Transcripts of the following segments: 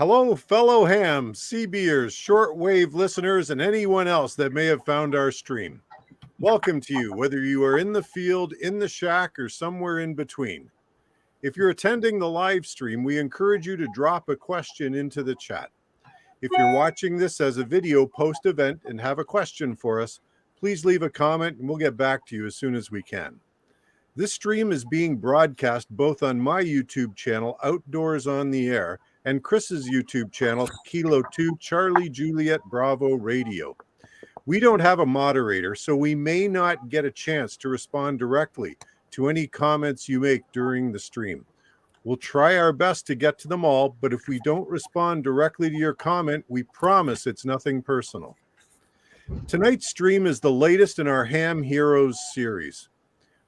Hello, fellow ham, CBers, shortwave listeners, and anyone else that may have found our stream. Welcome to you, whether you are in the field, in the shack, or somewhere in between. If you're attending the live stream, we encourage you to drop a question into the chat. If you're watching this as a video post-event and have a question for us, please leave a comment and we'll get back to you as soon as we can. This stream is being broadcast both on my YouTube channel, Outdoors on the Air, and Chris's YouTube channel, Kilo 2 Charlie Juliet Bravo Radio. We don't have a moderator, so we may not get a chance to respond directly to any comments you make during the stream. We'll try our best to get to them all, but if we don't respond directly to your comment, we promise it's nothing personal. Tonight's stream is the latest in our Ham Heroes series.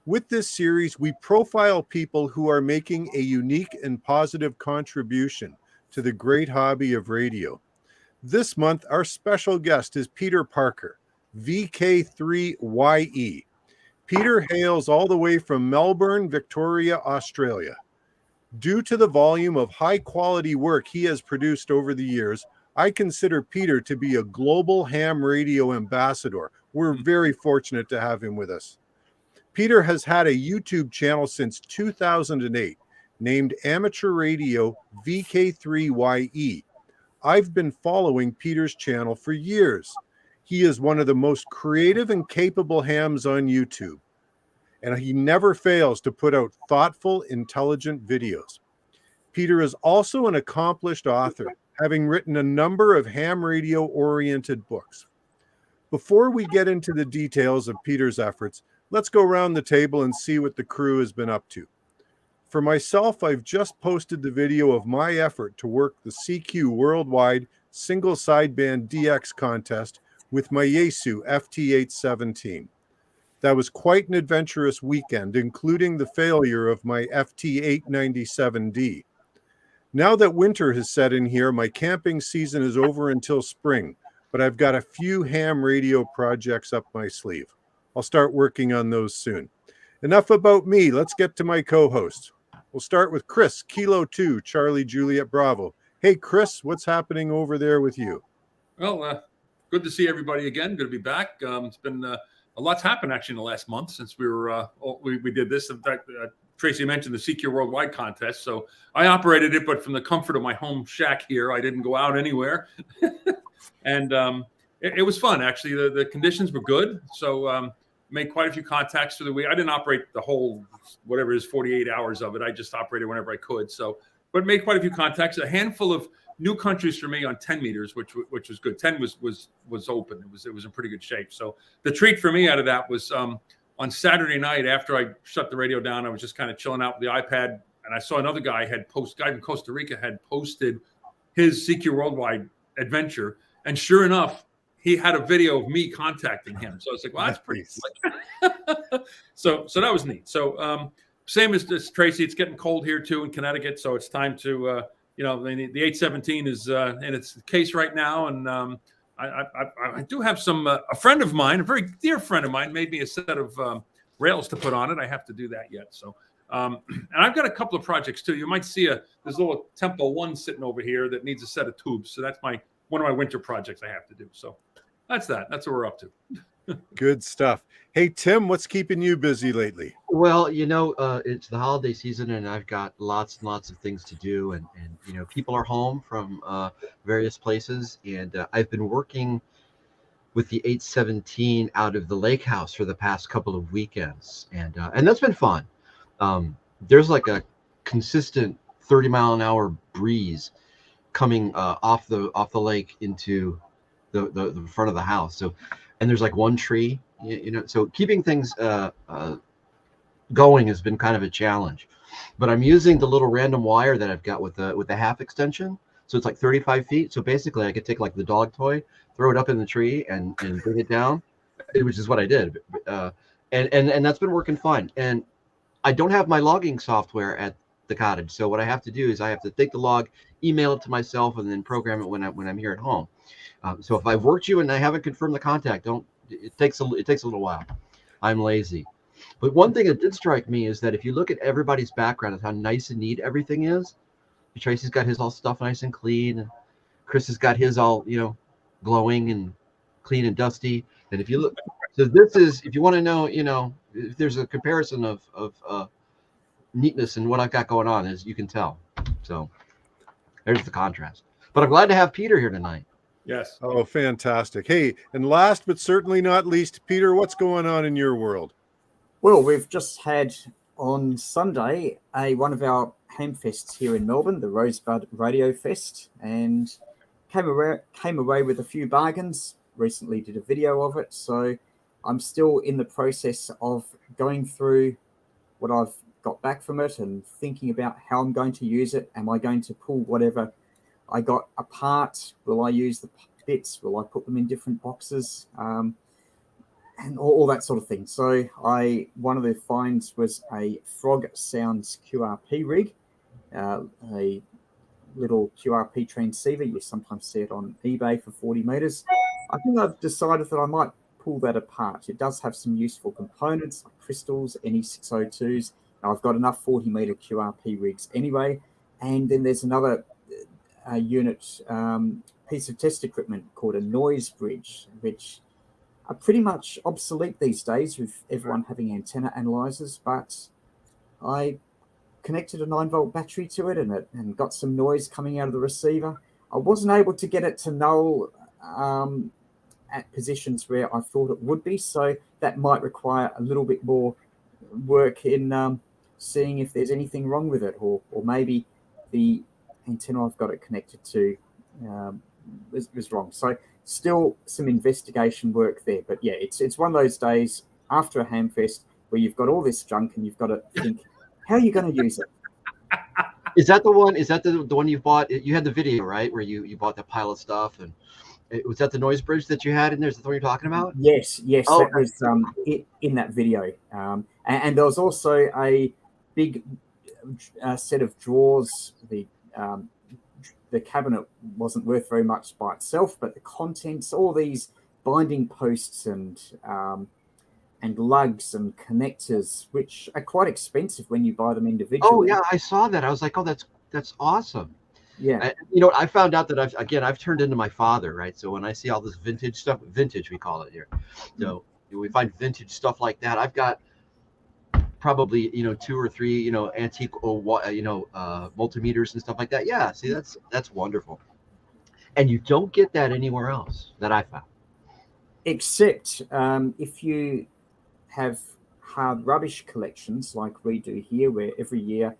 With this series, we profile people who are making a unique and positive contribution to the great hobby of radio. This month, our special guest is Peter Parker, VK3YE. Peter hails all the way from Melbourne, Victoria, Australia. Due to the volume of high-quality work he has produced over the years, I consider Peter to be a global ham radio ambassador. We're very fortunate to have him with us. Peter has had a YouTube channel since 2008, named Amateur Radio VK3YE. I've been following Peter's channel for years. He is one of the most creative and capable hams on YouTube, and he never fails to put out thoughtful, intelligent videos. Peter is also an accomplished author, having written a number of ham radio-oriented books. Before we get into the details of Peter's efforts, let's go around the table and see what the crew has been up to. For myself, I've just posted the video of my effort to work the CQ Worldwide Single Sideband DX contest with my Yaesu FT817. That was quite an adventurous weekend, including the failure of my FT897D. Now that winter has set in here, my camping season is over until spring, but I've got a few ham radio projects up my sleeve. I'll start working on those soon. Enough about me. Let's get to my co-host. We'll start with Chris, Kilo 2 Charlie Juliet Bravo. Hey, Chris, what's happening over there with you? Well, good to see everybody again. Good to be back. It's been a lot's happened actually in the last month since we were we did this. In fact, Tracy mentioned the CQ Worldwide contest, so I operated it, but from the comfort of my home shack here. I didn't go out anywhere, and it was fun actually. The conditions were good, so made quite a few contacts through the week. I didn't operate the whole whatever it is 48 hours of it. I just operated whenever I could. So, but made quite a few contacts. A handful of new countries for me on 10 meters, which was good. 10 was open. It was in pretty good shape. So the treat for me out of that was on Saturday night after I shut the radio down, I was just kind of chilling out with the iPad, and I saw another guy guy from Costa Rica had posted his CQ Worldwide adventure, and sure enough, he had a video of me contacting him. So I was like, well, that's pretty slick. So that was neat. So same as Tracy, it's getting cold here too in Connecticut. So it's time to, the 817 is in its case right now. And I do have a friend of mine, a very dear friend of mine, made me a set of rails to put on it. I have to do that yet. So, and I've got a couple of projects too. You might see there's a little Tempo 1 sitting over here that needs a set of tubes. So that's one of my winter projects I have to do. So that's what we're up to. Good stuff. Hey, Tim, what's keeping you busy lately? Well, it's the holiday season, and I've got lots and lots of things to do. And people are home from various places. And I've been working with the 817 out of the lake house for the past couple of weekends. And that's been fun. There's like a consistent 30-mile-an-hour breeze coming off the lake into the front of the house. So, and there's like one tree, so keeping things going has been kind of a challenge. But I'm using the little random wire that I've got with the half extension. So it's like 35 feet. So basically I could take like the dog toy, throw it up in the tree and bring it down, which is what I did. And that's been working fine. And I don't have my logging software at the cottage. So what I have to do is I have to take the log, email it to myself, and then program it when I'm here at home. So if I've worked you and I haven't confirmed the contact, it takes a little while. I'm lazy. But one thing that did strike me is that if you look at everybody's background and how nice and neat everything is, Tracy's got his all stuff nice and clean, and Chris has got his all, glowing and clean and dusty. And if you look, so this is, if you want to know, if there's a comparison of neatness and what I've got going on, as you can tell. So there's the contrast. But I'm glad to have Peter here tonight. Yes. Oh, fantastic. Hey, and last but certainly not least, Peter, what's going on in your world? Well, we've just had on Sunday one of our ham fests here in Melbourne, the Rosebud Radio Fest, and came away with a few bargains. Recently did a video of it, so I'm still in the process of going through what I've got back from it and thinking about how I'm going to use it. Am I going to pull whatever I got apart? Will I use the bits? Will I put them in different boxes? And all that sort of thing. So one of the finds was a Frog Sounds QRP rig, a little QRP transceiver. You sometimes see it on eBay for 40 meters. I think I've decided that I might pull that apart. It does have some useful components like crystals, NE602s. Now I've got enough 40 meter QRP rigs anyway. And then there's another unit piece of test equipment called a noise bridge, which are pretty much obsolete these days with everyone having antenna analyzers, but I connected a 9-volt battery to it and got some noise coming out of the receiver. I wasn't able to get it to null at positions where I thought it would be, so that might require a little bit more work in seeing if there's anything wrong with it, or maybe the antenna I've got it connected to was wrong. So still some investigation work there. But yeah, it's one of those days after a ham fest where you've got all this junk and you've got to think, how are you going to use it? Is that the one? Is that the one you bought? You had the video, right, where you bought the pile of stuff, and was that the noise bridge that you had in there? Is that the one you're talking about? Yes, Oh, that was in that video. And there was also a big set of drawers. The cabinet wasn't worth very much by itself, but the contents, all these binding posts and lugs and connectors, which are quite expensive when you buy them individually. Oh yeah, I saw that. I was like, oh, that's awesome. Yeah. I found out that I've turned into my father, right? So when I see all this vintage stuff, vintage we call it here. So we find vintage stuff like that. I've got probably 2 or 3 antique multimeters and stuff like that. Yeah, see, that's wonderful. And you don't get that anywhere else that I found, except if you have hard rubbish collections like we do here, where every year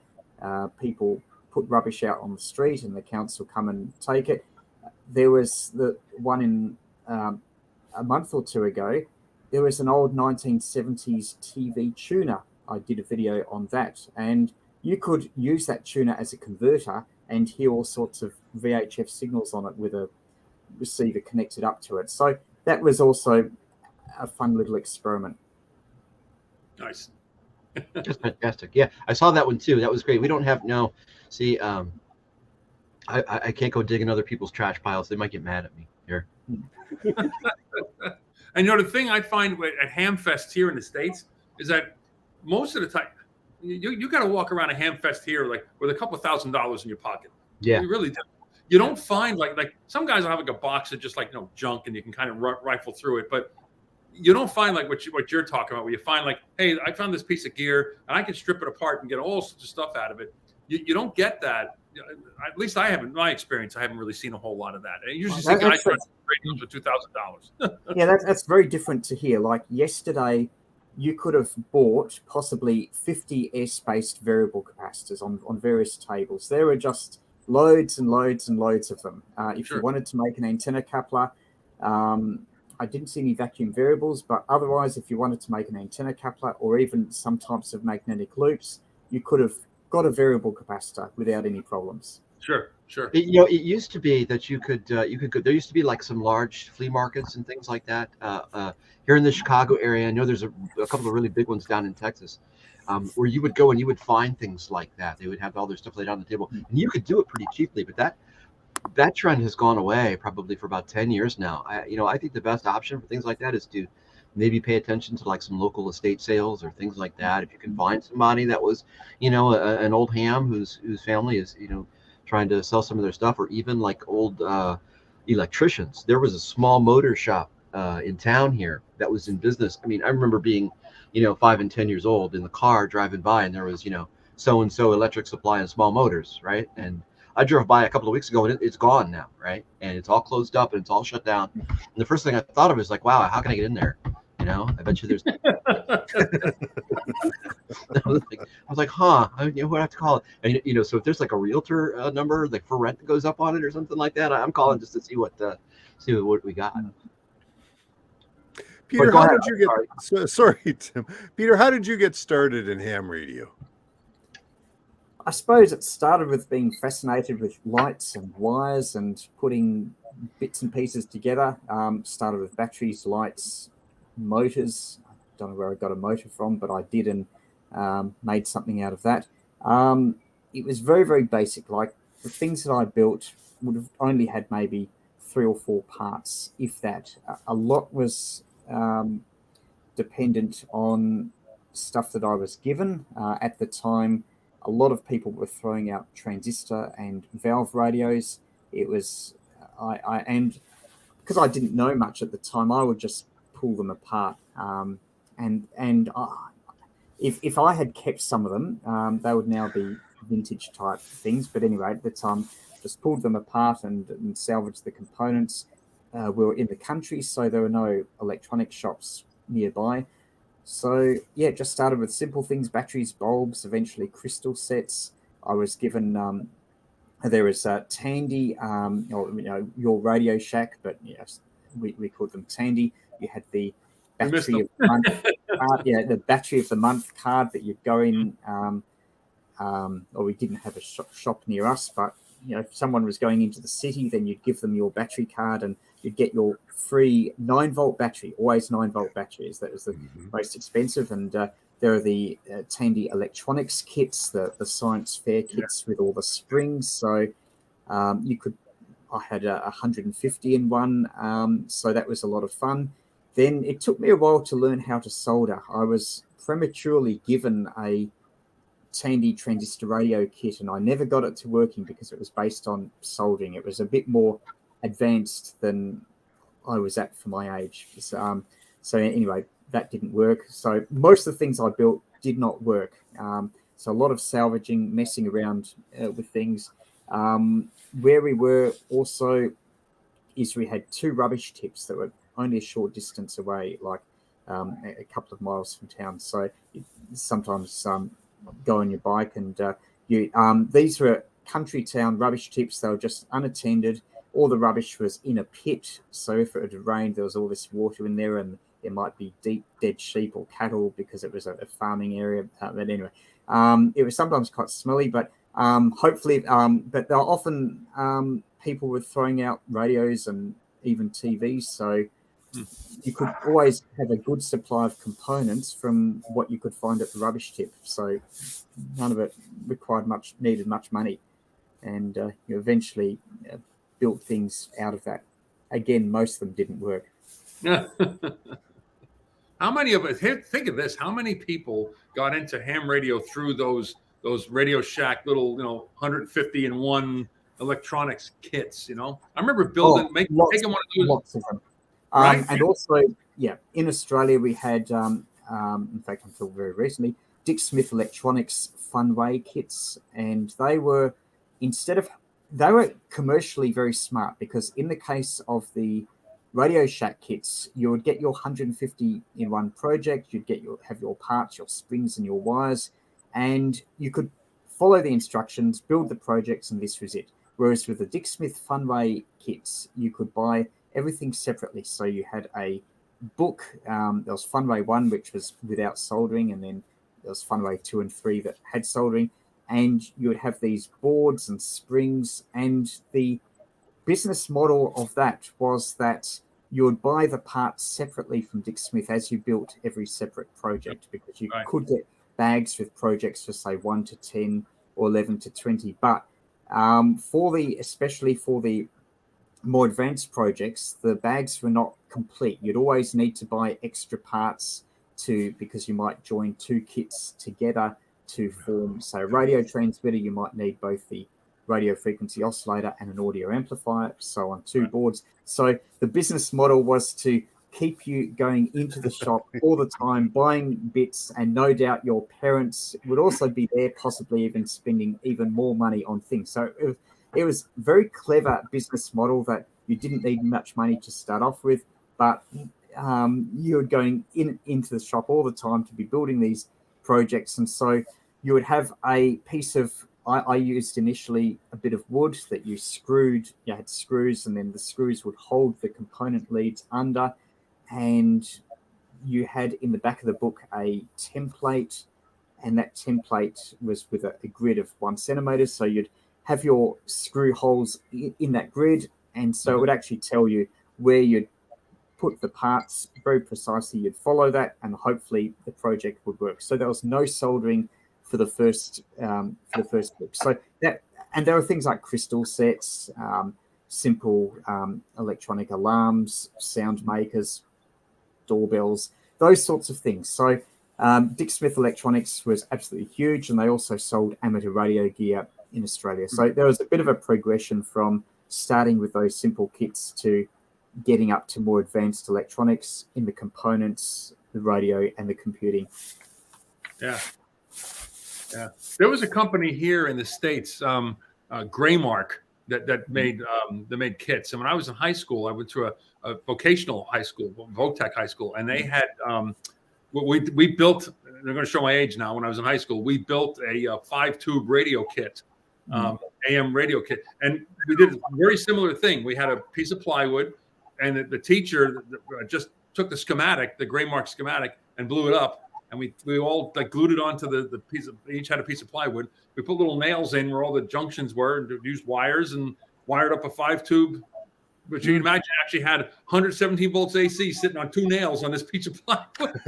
people put rubbish out on the street and the council come and take it. There was the one in a month or two ago. There was an old 1970s TV tuner. I did a video on that, and you could use that tuner as a converter and hear all sorts of VHF signals on it with a receiver connected up to it. So that was also a fun little experiment. Nice. That's fantastic. Yeah, I saw that one too. That was great. We don't have See, I can't go dig in other people's trash piles. They might get mad at me here. And the thing I find at ham fest here in the States is that most of the time you got to walk around a ham fest here like with a couple $1,000s in your pocket. Yeah, you really do. You don't find like some guys will have like a box of just like junk and you can kind of rifle through it, but you don't find like what you're talking about, where you find like, hey, I found this piece of gear and I can strip it apart and get all sorts of stuff out of it. You don't get that. At least I haven't. In my experience, I haven't really seen a whole lot of that. I usually see guys trying to trade those for $2,000. Yeah, that's very different to here. Like yesterday, you could have bought possibly 50 airspace variable capacitors on various tables. There were just loads and loads and loads of them. If you wanted to make an antenna coupler, I didn't see any vacuum variables, but otherwise, if you wanted to make an antenna coupler or even some types of magnetic loops, you could have got a variable capacitor without any problems. Sure. It used to be that you could there used to be like some large flea markets and things like that here in the Chicago area. I know there's a couple of really big ones down in Texas, where you would go and you would find things like that. They would have all their stuff laid on the table, and you could do it pretty cheaply. But that trend has gone away probably for about 10 years now. I think the best option for things like that is to maybe pay attention to like some local estate sales or things like that. If you can find somebody that was, an old ham whose family is, trying to sell some of their stuff, or even like old electricians. There was a small motor shop in town here that was in business. I mean, I remember being, 5 and 10 years old in the car driving by, and there was, so-and-so electric supply and small motors, right? And I drove by a couple of weeks ago, and it's gone now, right? And it's all closed up and it's all shut down. And the first thing I thought of is like, wow, how can I get in there? I bet you there's. I was like, huh? What do I have to call it? And so if there's like a realtor number, like for rent that goes up on it or something like that, I'm calling just to see what we got. Peter, how did you get? Sorry, Tim. Peter, how did you get started in ham radio? I suppose it started with being fascinated with lights and wires and putting bits and pieces together. Started with batteries, lights, motors. I don't know where I got a motor from, but I did, and made something out of that. It was very, very basic. Like the things that I built would have only had maybe 3 or 4 parts, if that. A lot was dependent on stuff that I was given. At the time, a lot of people were throwing out transistor and valve radios. It was, and because I didn't know much at the time, I would just pull them apart. If I had kept some of them, they would now be vintage type things. But anyway, at the time, just pulled them apart and salvaged the components. We were in the country, so there were no electronic shops nearby. So yeah, just started with simple things: batteries, bulbs, eventually crystal sets. I was given there was Tandy, or your Radio Shack, but yes, we called them Tandy. You had the battery of the month card, the battery of the month card that you'd go in. Or we didn't have a shop near us, but if someone was going into the city, then you'd give them your battery card and you'd get your free 9-volt battery, always 9-volt batteries. That was the most expensive. And there are the Tandy electronics kits, the science fair kits with all the springs. So I had 150 in one. So that was a lot of fun. Then it took me a while to learn how to solder. I was prematurely given a Tandy transistor radio kit, and I never got it to working because it was based on soldering. It was a bit more advanced than I was at for my age. So anyway, that didn't work. So most of the things I built did not work. So a lot of salvaging, messing around with things. Where we were also is we had 2 rubbish tips that were only a short distance away, like a couple of miles from town. So sometimes go on your bike, and these were country town rubbish tips. They were just unattended. All the rubbish was in a pit, so if it had rained, there was all this water in there, and there might be deep dead sheep or cattle because it was a farming area. But anyway, it was sometimes quite smelly, but hopefully, but there are often people were throwing out radios and even TVs, so you could always have a good supply of components from what you could find at the rubbish tip. So none of it needed much money, and you eventually built things out of that. Again, most of them didn't work. How many of us? Think of this: how many people got into ham radio through those Radio Shack little 150 in one electronics kits? I remember making one of those. Lots of them. Right? And also, in Australia we had, in fact, until very recently, Dick Smith Electronics Funway kits, and they were commercially very smart, because in the case of the Radio Shack kits, you would get your 150 in one project. You'd have your parts, your springs, and your wires, and you could follow the instructions, build the projects, and this was it. Whereas with the Dick Smith Funway kits, you could buy everything separately. So you had a book. There was Funway 1, which was without soldering, and then there was Funway 2 and 3 that had soldering. And you would have these boards and springs. And the business model of that was that you would buy the parts separately from Dick Smith as you built every separate project, because you could get bags with projects for, say, 1 to 10 or 11 to 20. But especially for the more advanced projects, the bags were not complete. You'd always need to buy extra parts because you might join 2 kits together to form, say, a radio transmitter. You might need both the radio frequency oscillator and an audio amplifier, so on 2 boards. So the business model was to keep you going into the shop all the time, buying bits, and no doubt your parents would also be there, possibly even spending even more money on things. So it was a very clever business model that you didn't need much money to start off with, but you were going into the shop all the time to be building these projects. And so you would have a piece of, I used initially a bit of wood that you screwed. You had screws, and then the screws would hold the component leads under. And you had in the back of the book a template, and that template was with a grid of 1 centimeter. So you'd have your screw holes in that grid, and so it would actually tell you where you'd put the parts very precisely. You'd follow that, and hopefully the project would work. So there was no soldering for the first book. So that, and there are things like crystal sets, simple electronic alarms, sound makers, doorbells, those sorts of things. So Dick Smith Electronics was absolutely huge, and they also sold amateur radio gear in Australia. So there was a bit of a progression from starting with those simple kits to getting up to more advanced electronics in the components, the radio, and the computing. Yeah. There was a company here in the States, Graymark, that made kits. And when I was in high school, I went to a vocational high school, Votech High School, and they had we built. They're going to show my age now. When I was in high school, we built a 5-tube radio kit, AM radio kit, and we did a very similar thing. We had a piece of plywood, and the teacher just took the schematic, the Graymark schematic, and blew it up. And we all like glued it onto the piece of, each had a piece of plywood. We put little nails in where all the junctions were, and used wires and wired up a 5-tube, which you can imagine actually had 117 volts AC sitting on 2 nails on this piece of plywood.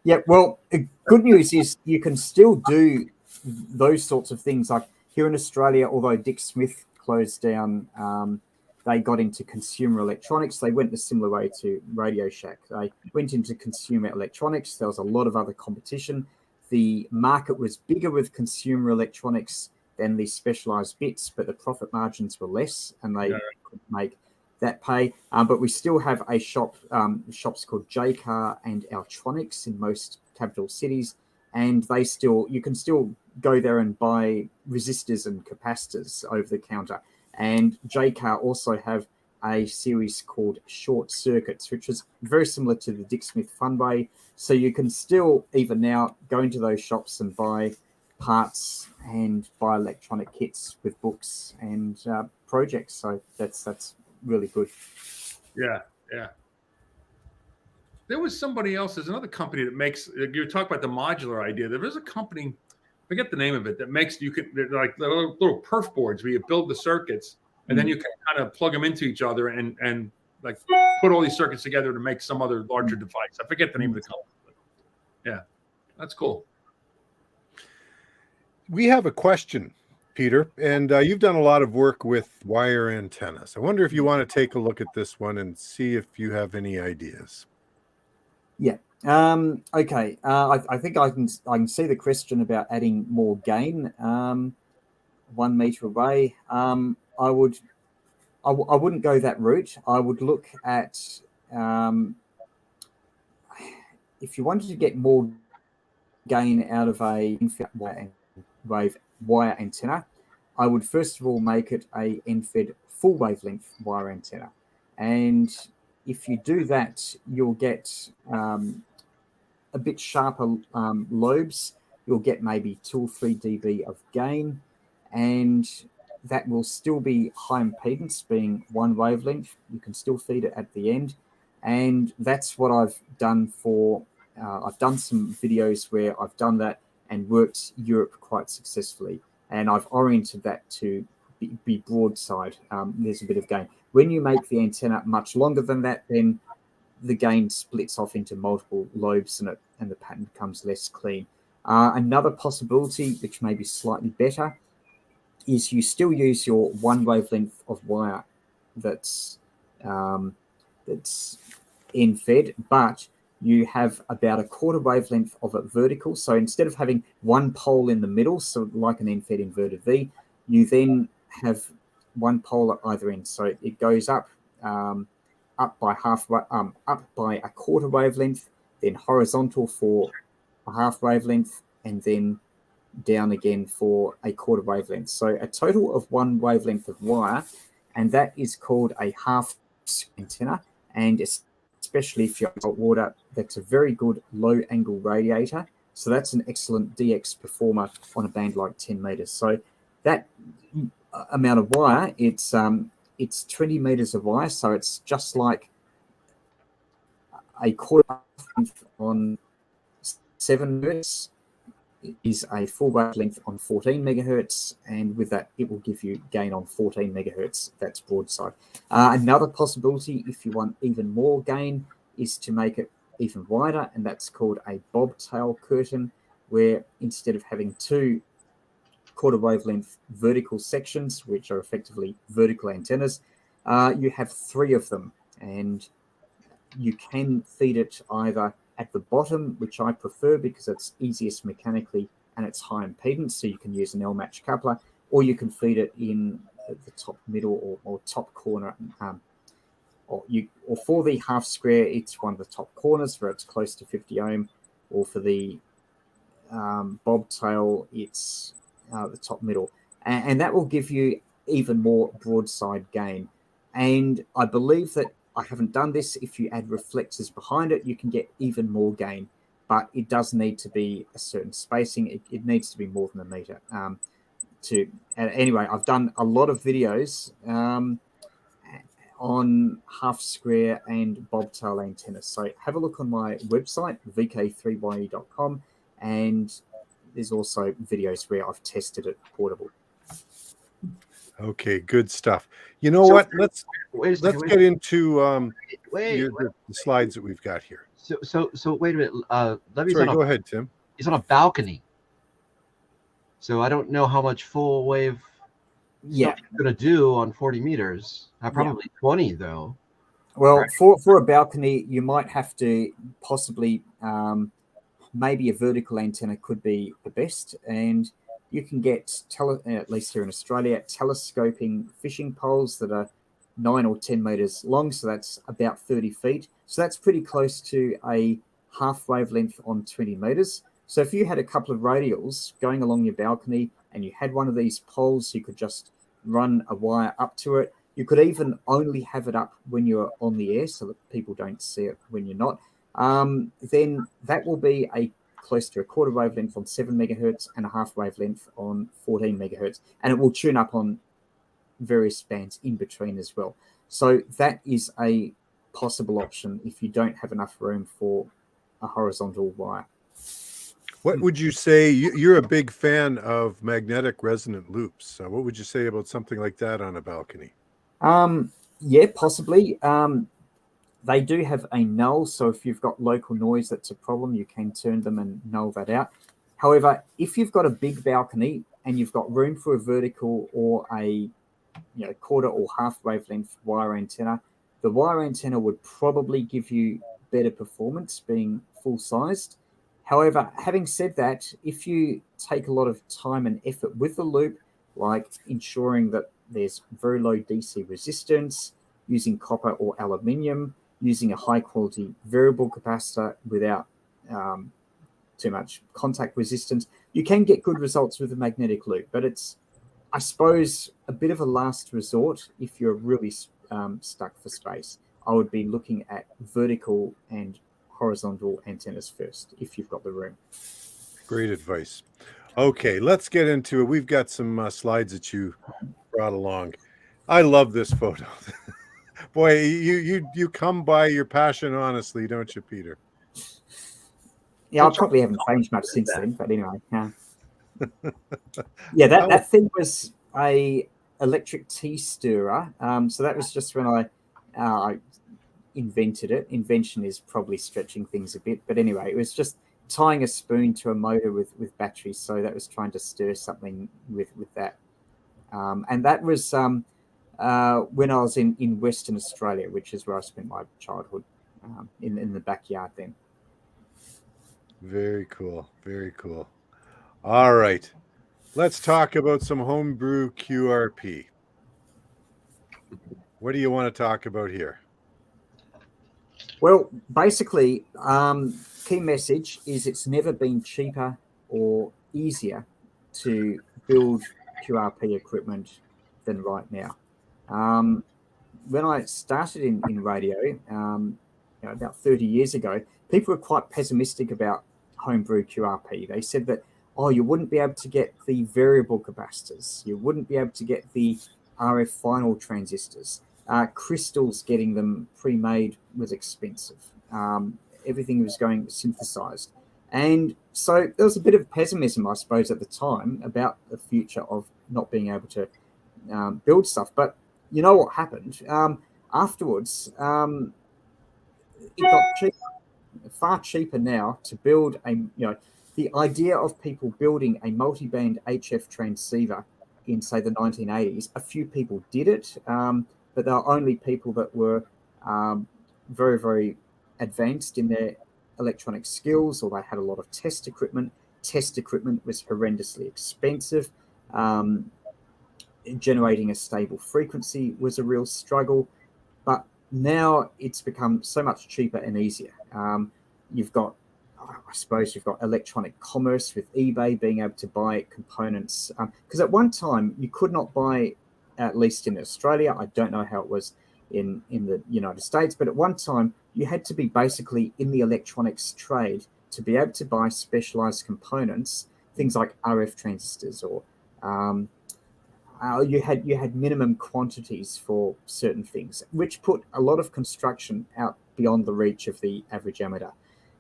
Yeah. Well, good news is you can still do those sorts of things. Like here in Australia, although Dick Smith closed down, they got into consumer electronics. They went the similar way to Radio Shack. They went into consumer electronics. There was a lot of other competition. The market was bigger with consumer electronics than the specialized bits, but the profit margins were less, and they could make that pay. But we still have a shops called JCar and Altronics in most capital cities, and you can still go there and buy resistors and capacitors over the counter. And JCar also have a series called Short Circuits, which is very similar to the Dick Smith Funway. So you can still, even now, go into those shops and buy parts and buy electronic kits with books and projects. So that's really good. Yeah. There was somebody else. There's another company that makes. You talk about the modular idea. There is a company, forget the name of it, that makes they're like little perf boards where you build the circuits, and then you can kind of plug them into each other and like put all these circuits together to make some other larger device. I forget the name of the company. But yeah, that's cool. We have a question, Peter, and you've done a lot of work with wire antennas. I wonder if you want to take a look at this one and see if you have any ideas. Yeah. Okay. I think I can see the question about adding more gain 1 meter away. I wouldn't go that route. I would look at if you wanted to get more gain out of a wave wire antenna, I would first of all make it a end-fed full wavelength wire antenna, and if you do that, you'll get a bit sharper lobes. You'll get maybe 2 or 3 dB of gain, and that will still be high impedance, being 1 wavelength. You can still feed it at the end, and that's what I've done for. I've done some videos where I've done that and worked Europe quite successfully, and I've oriented that to be broadside. There's a bit of gain. When you make the antenna much longer than that, then the gain splits off into multiple lobes, and the pattern becomes less clean. Another possibility, which may be slightly better, is you still use your 1 wavelength of wire that's end-fed, but you have about a 1/4 wavelength of it vertical. So instead of having 1 pole in the middle, so like an end-fed inverted V, You then have one pole at either end, so it goes up by up by a quarter wavelength, then horizontal for a half wavelength, and then down again for a quarter wavelength. So a total of one wavelength of wire, and that is called a half antenna. And especially if you're in salt water, that's a very good low angle radiator. So that's an excellent DX performer on a band like 10 meters. So that amount of wire, it's 20 meters of wire, so it's just like a quarter on 7 hertz is a full wavelength on 14 megahertz, and with that it will give you gain on 14 megahertz. That's broadside. Another possibility, if you want even more gain, is to make it even wider, and that's called a bobtail curtain, where instead of having 2 quarter wavelength vertical sections, which are effectively vertical antennas, you have 3 of them, and you can feed it either at the bottom, which I prefer because it's easiest mechanically and it's high impedance, so you can use an L-match coupler, or you can feed it in the top middle or top corner. Or for the half square, it's one of the top corners where it's close to 50 ohm, or for the bobtail, it's the top middle, and that will give you even more broadside gain. And I believe that, I haven't done this, if you add reflectors behind it, you can get even more gain, but it does need to be a certain spacing. It needs to be more than a meter. Anyway, I've done a lot of videos on half square and bobtail antennas. So have a look on my website, VK3YE.com, and there's also videos where I've tested it portable. Okay, good stuff. You know what? Let's get into the slides that we've got here. So wait a minute. Sorry, go ahead, Tim. He's on a balcony, so I don't know how much full wave stuff you're gonna do on 40 meters. Probably 20 though. Well, for a balcony, you might have to possibly maybe a vertical antenna could be the best, and you can get, at least here in Australia, telescoping fishing poles that are 9 or 10 meters long, so that's about 30 feet. So that's pretty close to a half wavelength on 20 meters. So if you had a couple of radials going along your balcony and you had one of these poles, you could just run a wire up to it. You could even only have it up when you're on the air so that people don't see it when you're not. Then that will be close to a quarter wavelength on 7 megahertz and a half wavelength on 14 megahertz. And it will tune up on various bands in between as well. So that is a possible option if you don't have enough room for a horizontal wire. What would you say? You're a big fan of magnetic resonant loops. So what would you say about something like that on a balcony? Yeah, possibly. They do have a null, so if you've got local noise that's a problem, you can turn them and null that out. However, if you've got a big balcony and you've got room for a vertical or a quarter or half wavelength wire antenna, the wire antenna would probably give you better performance being full-sized. However, having said that, if you take a lot of time and effort with the loop, like ensuring that there's very low DC resistance, using copper or aluminium, using a high-quality variable capacitor without too much contact resistance, you can get good results with a magnetic loop. But it's, I suppose, a bit of a last resort if you're really stuck for space. I would be looking at vertical and horizontal antennas first if you've got the room. Great advice. Okay, let's get into it. We've got some slides that you brought along. I love this photo. Boy, you come by your passion honestly, don't you, Peter? Yeah, I probably haven't changed much since then, but anyway. Yeah, that thing was a electric tea stirrer. So that was just when I invented it. Invention is probably stretching things a bit, but anyway, it was just tying a spoon to a motor with batteries. So that was trying to stir something with that. And that was when I was in Western Australia, which is where I spent my childhood, in the backyard then. Very cool. Very cool. All right. Let's talk about some Homebrew QRP. What do you want to talk about here? Well, basically, key message is it's never been cheaper or easier to build QRP equipment than right now. When I started in radio, about 30 years ago, people were quite pessimistic about Homebrew QRP. They said that, oh, you wouldn't be able to get the variable capacitors. You wouldn't be able to get the RF final transistors. Crystals, getting them pre-made was expensive. Everything was going synthesized. And so there was a bit of pessimism, I suppose, at the time about the future of not being able to build stuff. But you know what happened? Afterwards, it got cheaper, far cheaper now to build the idea of people building a multi-band HF transceiver in, say, the 1980s. A few people did it, but they were only people that were very, very advanced in their electronic skills, or they had a lot of test equipment. Test equipment was horrendously expensive. Generating a stable frequency was a real struggle, but now it's become so much cheaper and easier. You've got electronic commerce with eBay, being able to buy components. Because at one time you could not buy, at least in Australia, I don't know how it was in the United States, but at one time you had to be basically in the electronics trade to be able to buy specialized components, things like RF transistors, or you had minimum quantities for certain things, which put a lot of construction out beyond the reach of the average amateur.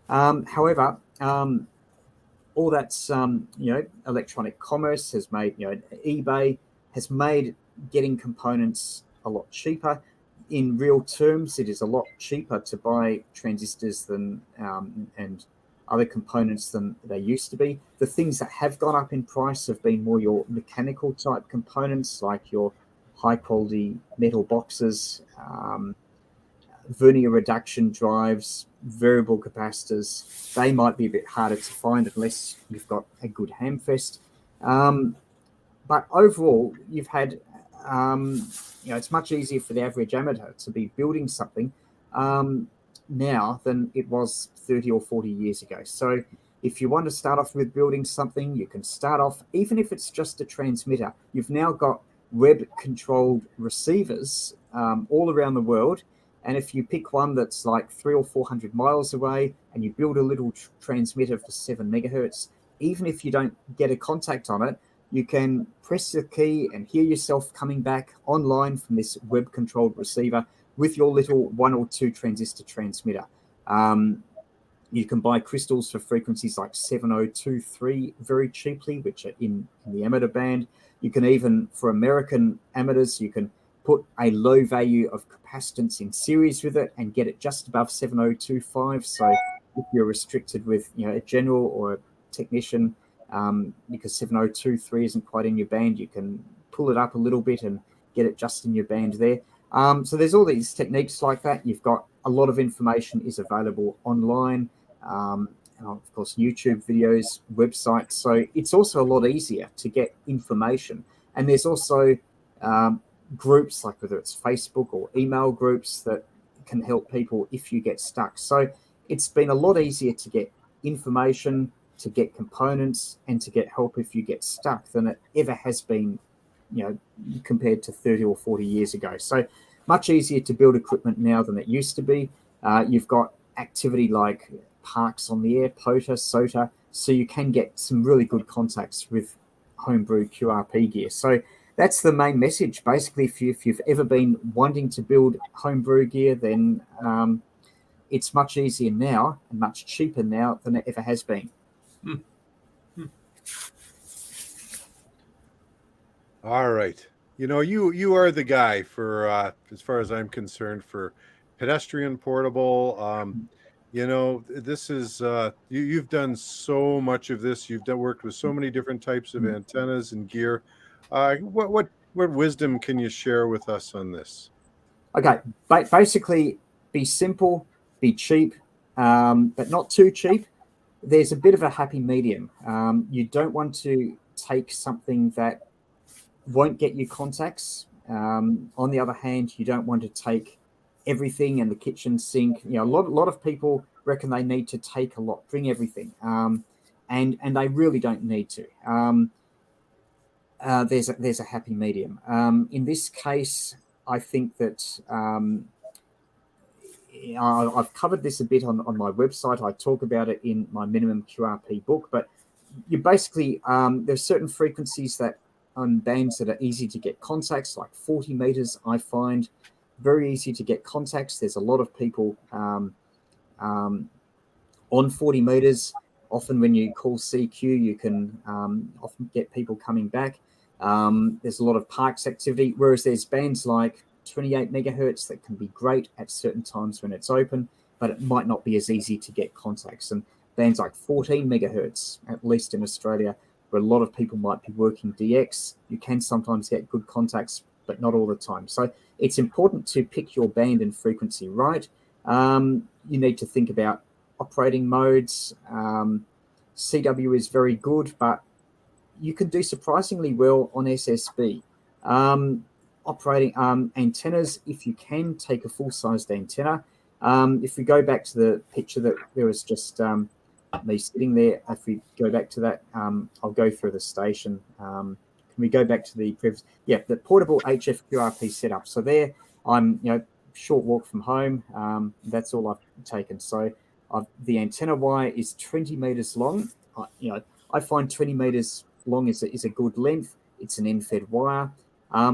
However, all that's electronic commerce has made, eBay has made getting components a lot cheaper. In real terms, it is a lot cheaper to buy transistors than and other components than they used to be. The things that have gone up in price have been more your mechanical type components, like your high quality metal boxes, vernier reduction drives, variable capacitors. They might be a bit harder to find unless you've got a good hamfest. But overall, you've had, it's much easier for the average amateur to be building something now than it was 30 or 40 years ago. So if you want to start off with building something, you can start off, even if it's just a transmitter. You've now got web-controlled receivers all around the world. And if you pick one that's like 300 or 400 miles away and you build a little transmitter for 7 megahertz, even if you don't get a contact on it, you can press the key and hear yourself coming back online from this web-controlled receiver with your little 1 or 2 transistor transmitter. You can buy crystals for frequencies like 7023 very cheaply, which are in the amateur band. You can even, for American amateurs, you can put a low value of capacitance in series with it and get it just above 7025. So if you're restricted with a general or a technician, because 7023 isn't quite in your band, you can pull it up a little bit and get it just in your band there. So there's all these techniques like that. You've got a lot of information is available online, and of course YouTube videos, websites. So it's also a lot easier to get information. And there's also groups, like whether it's Facebook or email groups, that can help people if you get stuck. So it's been a lot easier to get information, to get components, and to get help if you get stuck than it ever has been, compared to 30 or 40 years ago. So much easier to build equipment now than it used to be. You've got activity like parks on the air, POTA, SOTA, so you can get some really good contacts with Homebrew QRP gear. So that's the main message. Basically, if you've ever been wanting to build Homebrew gear, then it's much easier now and much cheaper now than it ever has been. All right. You are the guy for, as far as I'm concerned, for Pedestrian portable. This is, you've done so much of this. You've worked with so many different types of antennas and gear. What wisdom can you share with us on this? Okay, basically, be simple, be cheap, but not too cheap. There's a bit of a happy medium. You don't want to take something that won't get you contacts. On the other hand, you don't want to take everything and the kitchen sink. A lot of people reckon they need to take a lot, bring everything, and they really don't need to. There's a happy medium. In this case, I think that I've covered this a bit on my website. I talk about it in my minimum QRP book, but you basically, there's certain frequencies that on bands that are easy to get contacts, like 40 meters, I find very easy to get contacts. There's a lot of people on 40 meters. Often when you call CQ, you can often get people coming back. There's a lot of parks activity, whereas there's bands like 28 megahertz that can be great at certain times when it's open, but it might not be as easy to get contacts. And bands like 14 megahertz, at least in Australia, where a lot of people might be working DX, you can sometimes get good contacts, but not all the time. So it's important to pick your band and frequency right. You need to think about operating modes. CW is very good, but you can do surprisingly well on SSB. Operating antennas, if you can, take a full-sized antenna. If we go back to the picture that there was just me sitting there, if we go back to that, I'll go through the station. Can we go back to the previous? Yeah, the portable HF QRP setup. So there, I'm short walk from home. That's all I've taken. So the antenna wire is 20 meters long. I find 20 meters long is a good length. It's an end-fed wire.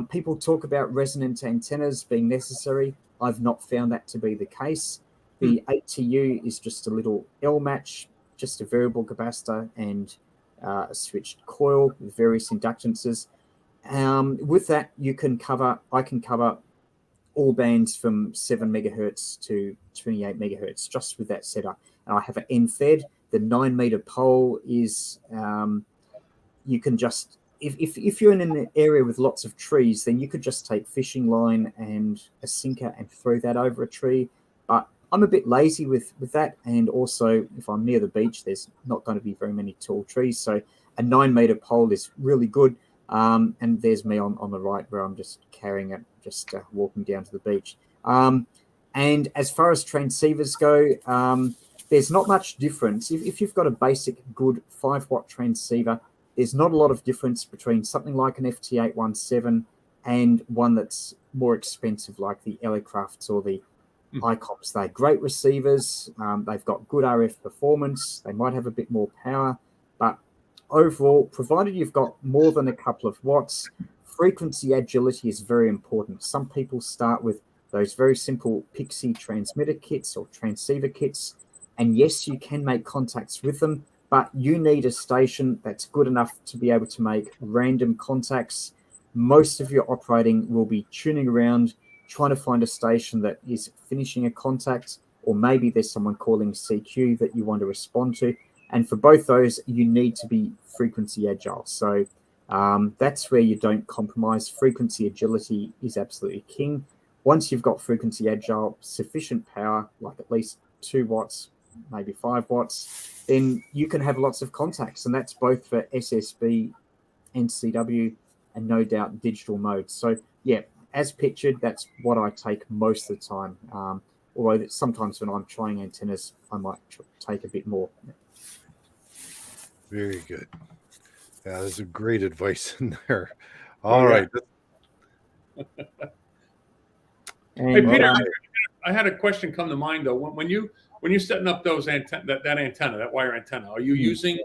People talk about resonant antennas being necessary. I've not found that to be the case. The 8TU is just a little L match, just a variable capacitor and a switched coil with various inductances. With that, I can cover all bands from 7 megahertz to 28 megahertz just with that setup. And I have an end-fed. The 9-meter pole is, you can just, if you're in an area with lots of trees, then you could just take fishing line and a sinker and throw that over a tree. But I'm a bit lazy with that. And also, if I'm near the beach, there's not going to be very many tall trees. So a 9-meter pole is really good. And there's me on the right where I'm just carrying it, just walking down to the beach. And as far as transceivers go, there's not much difference. If you've got a basic good 5-watt transceiver, there's not a lot of difference between something like an FT817 and one that's more expensive, like the Elecrafts or the ICOPs. They're great receivers. They've got good RF performance. They might have a bit more power, but overall, provided you've got more than a couple of watts, frequency agility is very important. Some people start with those very simple Pixie transmitter kits or transceiver kits, and yes, you can make contacts with them, but you need a station that's good enough to be able to make random contacts. Most of your operating will be tuning around, trying to find a station that is finishing a contact, or maybe there's someone calling CQ that you want to respond to. And for both those, you need to be frequency agile. So that's where you don't compromise. Frequency agility is absolutely king. Once you've got frequency agile, sufficient power, like at least 2 watts, maybe 5 watts, then you can have lots of contacts. And that's both for SSB and CW and no doubt digital modes. So yeah, as pictured, that's what I take most of the time. Although sometimes when I'm trying antennas, I might take a bit more. Very good. Yeah, there's a great advice in there. All right. Hey, Peter, I had a question come to mind though. When you're setting up those that wire antenna, are you using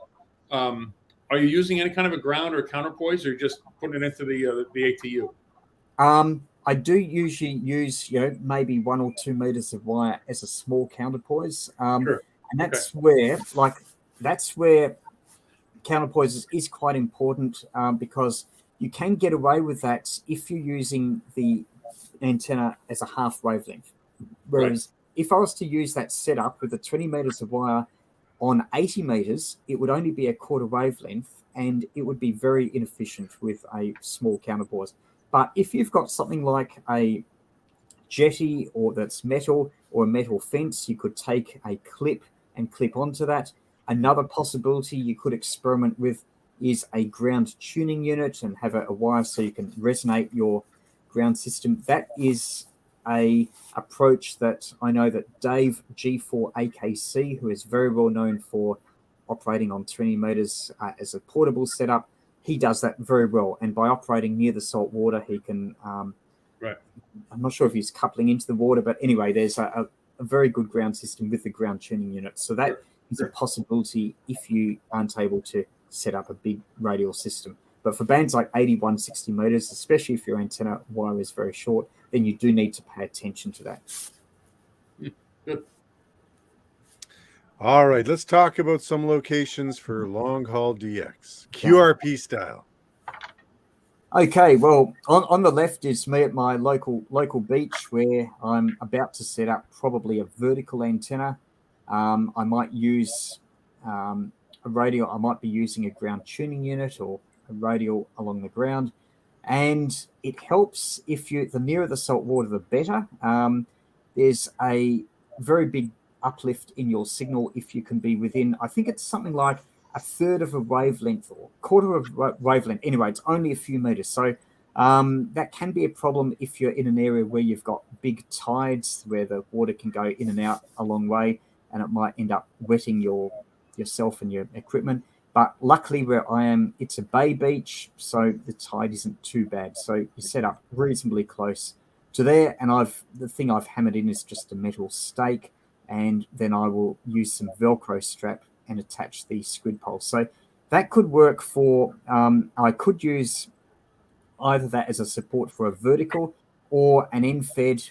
any kind of a ground or counterpoise, or just putting it into the ATU? I do usually use maybe 1 or 2 meters of wire as a small counterpoise, Sure. And that's where counterpoise is quite important, because you can get away with that if you're using the antenna as a half wavelength. Whereas if I was to use that setup with the 20 meters of wire on 80 meters, it would only be a quarter wavelength, and it would be very inefficient with a small counterpoise. But if you've got something like a jetty or that's metal or a metal fence, you could take a clip and clip onto that. Another possibility you could experiment with is a ground tuning unit and have a wire so you can resonate your ground system. That is a approach that I know that Dave G4AKC, who is very well known for operating on 20 meters as a portable setup, he does that very well. And by operating near the salt water, he can, Right. I'm not sure if he's coupling into the water, but anyway, there's a very good ground system with the ground tuning unit. So that is a possibility if you aren't able to set up a big radial system. But for bands like 80, 160 meters, especially if your antenna wire is very short, then you do need to pay attention to that. Good. All right, let's talk about some locations for long haul DX, QRP style. Okay, well, on the left is me at my local beach where I'm about to set up probably a vertical antenna. I might use a radio. I might be using a ground tuning unit or a radio along the ground. And it helps if the nearer the salt water, the better. There's a very big uplift in your signal if you can be within, I think it's something like a third of a wavelength or quarter of a wavelength. Anyway, it's only a few meters. So that can be a problem if you're in an area where you've got big tides where the water can go in and out a long way, and it might end up wetting yourself and your equipment. But luckily where I am, it's a bay beach, so the tide isn't too bad. So you set up reasonably close to there, and the thing I've hammered in is just a metal stake, and then I will use some Velcro strap and attach the squid pole. So that could work for, I could use either that as a support for a vertical or an end-fed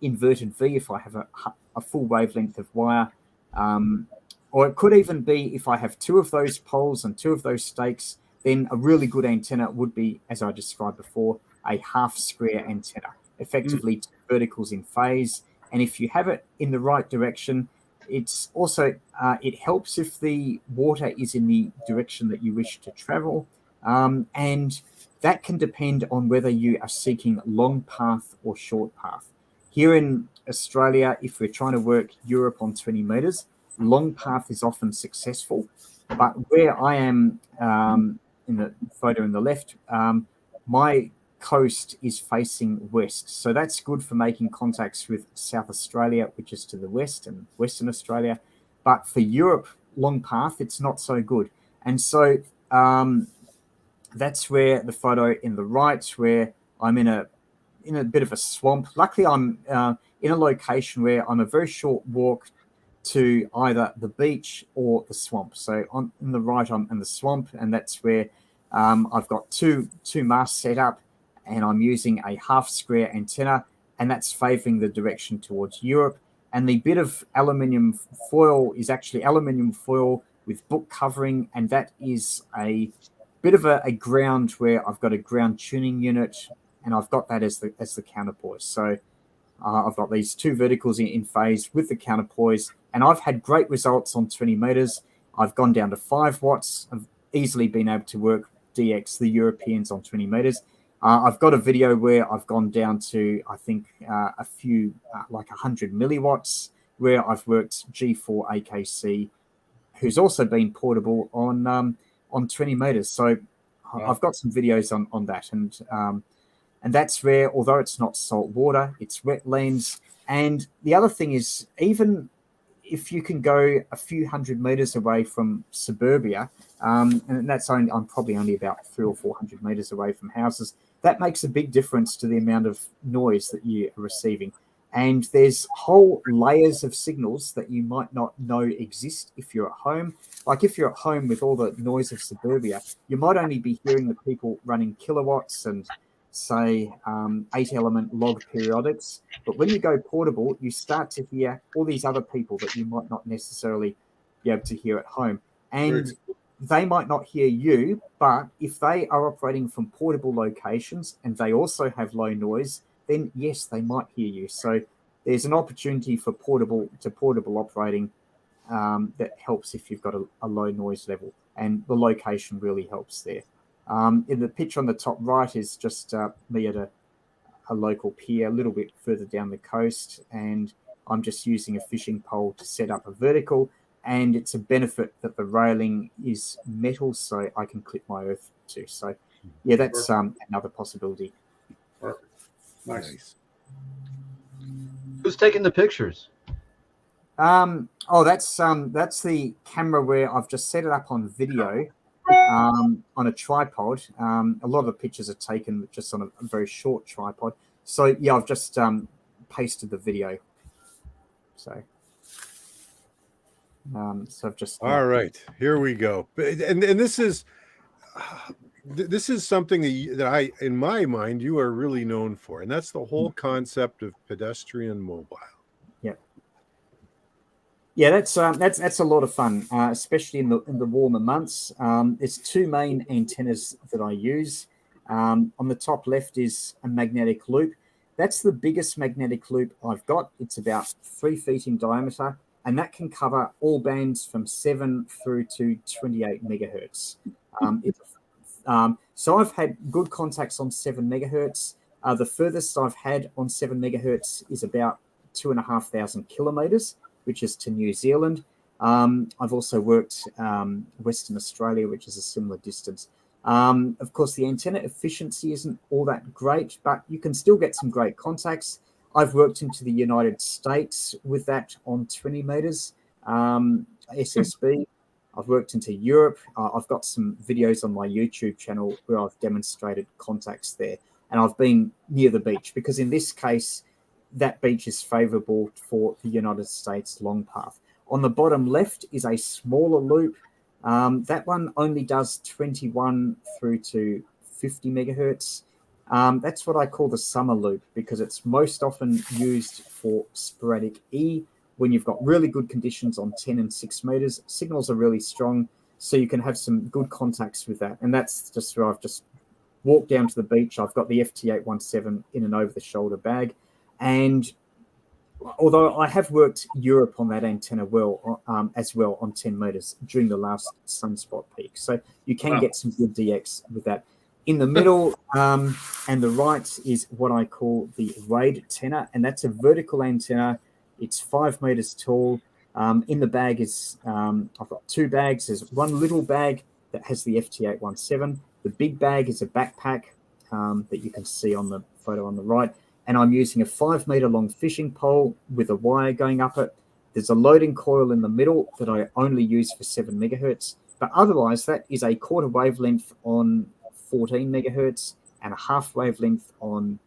inverted V if I have a full wavelength of wire. Or it could even be if I have two of those poles and two of those stakes, then a really good antenna would be, as I described before, a half square antenna, effectively two verticals in phase. And if you have it in the right direction, it's also, it helps if the water is in the direction that you wish to travel. And that can depend on whether you are seeking long path or short path. Here in Australia, if we're trying to work Europe on 20 meters, long path is often successful. But where I am in the photo on the left, my coast is facing west. So that's good for making contacts with South Australia, which is to the west, and Western Australia. But for Europe, long path, it's not so good. And so that's where the photo in the right, where I'm in a bit of a swamp. Luckily, I'm in a location where I'm a very short walk to either the beach or the swamp. So on the right, I'm in the swamp, and that's where I've got two masts set up, and I'm using a half square antenna, and that's favoring the direction towards Europe. And the bit of aluminium foil is actually aluminium foil with book covering, and that is a bit of a ground where I've got a ground tuning unit, and I've got that as the counterpoise. So I've got these two verticals in phase with the counterpoise, and I've had great results on 20 meters. I've gone down to 5 watts. I've easily been able to work DX, the Europeans, on 20 meters. I've got a video where I've gone down to, I think, a few, like 100 milliwatts, where I've worked G4AKC, who's also been portable on 20 meters. So I've got some videos on that. And that's where, although it's not salt water, it's wetlands. And the other thing is, even if you can go a few hundred meters away from suburbia, and that's only, I'm probably only about 300 or 400 meters away from houses, that makes a big difference to the amount of noise that you are receiving. And there's whole layers of signals that you might not know exist if you're at home. Like if you're at home with all the noise of suburbia, you might only be hearing the people running kilowatts and say 8-element log periodics. But when you go portable, you start to hear all these other people that you might not necessarily be able to hear at home. And they might not hear you, but if they are operating from portable locations and they also have low noise, then yes, they might hear you. So there's an opportunity for portable operating that helps if you've got a low noise level, and the location really helps there. In the picture on the top right is just me at a local pier a little bit further down the coast, and I'm just using a fishing pole to set up a vertical. and it's a benefit that the railing is metal, so I can clip my earth too. So, yeah, that's another possibility. Perfect. Nice. Who's taking the pictures? That's the camera where I've just set it up on video on a tripod. A lot of the pictures are taken just on a very short tripod. So yeah, I've just pasted the video. So I've just all right. Here we go. And this is something that I, in my mind, you are really known for, and that's the whole concept of pedestrian mobile. Yeah, that's a lot of fun, especially in the warmer months. There's two main antennas that I use. On the top left is a magnetic loop. That's the biggest magnetic loop I've got. It's about 3 feet in diameter, and that can cover all bands from 7 through to 28 megahertz. So I've had good contacts on 7 megahertz. The furthest I've had on 7 megahertz is about 2,500 kilometers, which is to New Zealand. I've also worked Western Australia, which is a similar distance. Of course, the antenna efficiency isn't all that great, but you can still get some great contacts. I've worked into the United States with that on 20 meters SSB. I've worked into Europe. I've got some videos on my YouTube channel where I've demonstrated contacts there. And I've been near the beach because in this case, that beach is favorable for the United States long path. On the bottom left is a smaller loop. That one only does 21 through to 50 megahertz. That's what I call the summer loop because it's most often used for sporadic E when you've got really good conditions on 10 and 6 meters. Signals are really strong, so you can have some good contacts with that. And that's just where I've just walked down to the beach. I've got the FT817 in an over-the-shoulder bag. And although I have worked Europe on that antenna as well on 10 meters during the last sunspot peak. So you can get some good DX with that. In the middle and the right is what I call the RAID antenna, and that's a vertical antenna. It's 5 meters tall. In the bag is, I've got 2 bags. There's one little bag that has the FT817. The big bag is a backpack that you can see on the photo on the right. And I'm using a 5 meter long fishing pole with a wire going up it. There's a loading coil in the middle that I only use for 7 megahertz. But otherwise, that is a quarter wavelength on 14 megahertz and a half wavelength on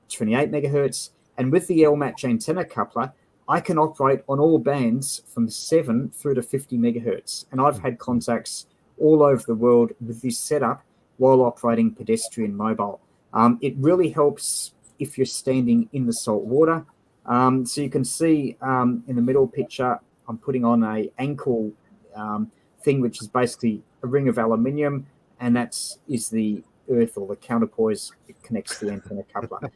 28 megahertz. And with the L-match antenna coupler, I can operate on all bands from 7 through to 50 megahertz. And I've had contacts all over the world with this setup while operating pedestrian mobile. It really helps if you're standing in the salt water. So you can see in the middle picture, I'm putting on a ankle thing, which is basically a ring of aluminium, and is the earth or the counterpoise that connects the antenna coupler.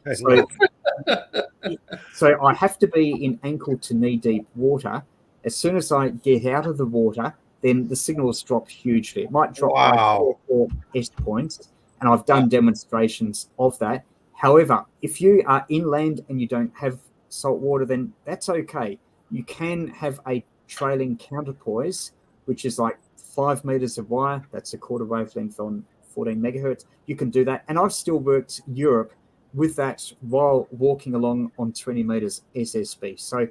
So I have to be in ankle to knee deep water. As soon as I get out of the water, then the signals drop hugely. It might drop by 4 or 4 S points, and I've done demonstrations of that. However, if you are inland and you don't have salt water, then that's okay. You can have a trailing counterpoise, which is like 5 meters of wire. That's a quarter wavelength on 14 megahertz. You can do that. And I've still worked Europe with that while walking along on 20 meters SSB. So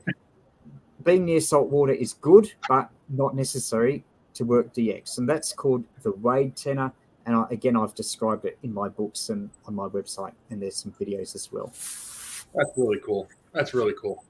being near salt water is good, but not necessary to work DX. And that's called the RAID tenor. And I've described it in my books and on my website, and there's some videos as well. That's really cool. That's really cool.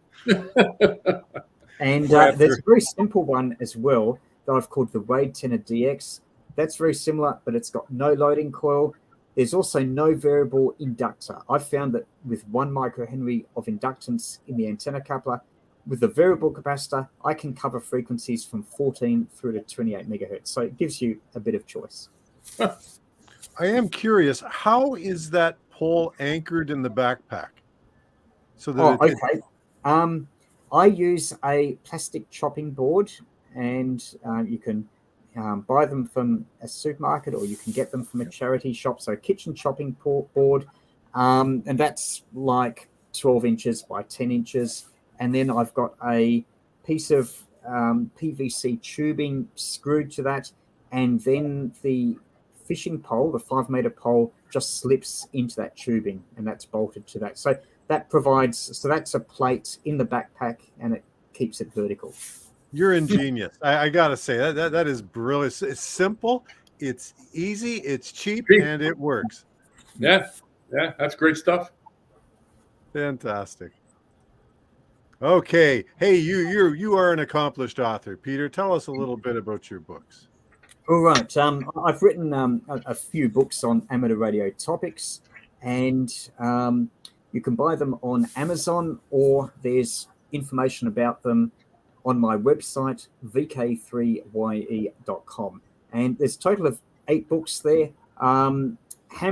And there's a very simple one as well that I've called the RAID tenor DX. That's very similar, but it's got no loading coil. There's also no variable inductor. I've found that with 1 microhenry of inductance in the antenna coupler, with the variable capacitor, I can cover frequencies from 14 through to 28 megahertz. So it gives you a bit of choice. I am curious, how is that pole anchored in the backpack? So that I use a plastic chopping board, and you can buy them from a supermarket, or you can get them from a charity shop. So a kitchen chopping board, and that's like 12 inches by 10 inches. And then I've got a piece of PVC tubing screwed to that, and then the fishing pole, the 5-meter pole, just slips into that tubing, and that's bolted to that. So that's a plate in the backpack, and it keeps it vertical. You're ingenious. I gotta say that is brilliant. It's simple, it's easy, it's cheap, and it works. Yeah, that's great stuff. Fantastic. Okay, hey, you are an accomplished author, Peter. Tell us a little bit about your books. All right. I've written a few books on amateur radio topics, and you can buy them on Amazon, or there's information about them on my website, VK3YE.com. And there's a total of 8 books there. Ham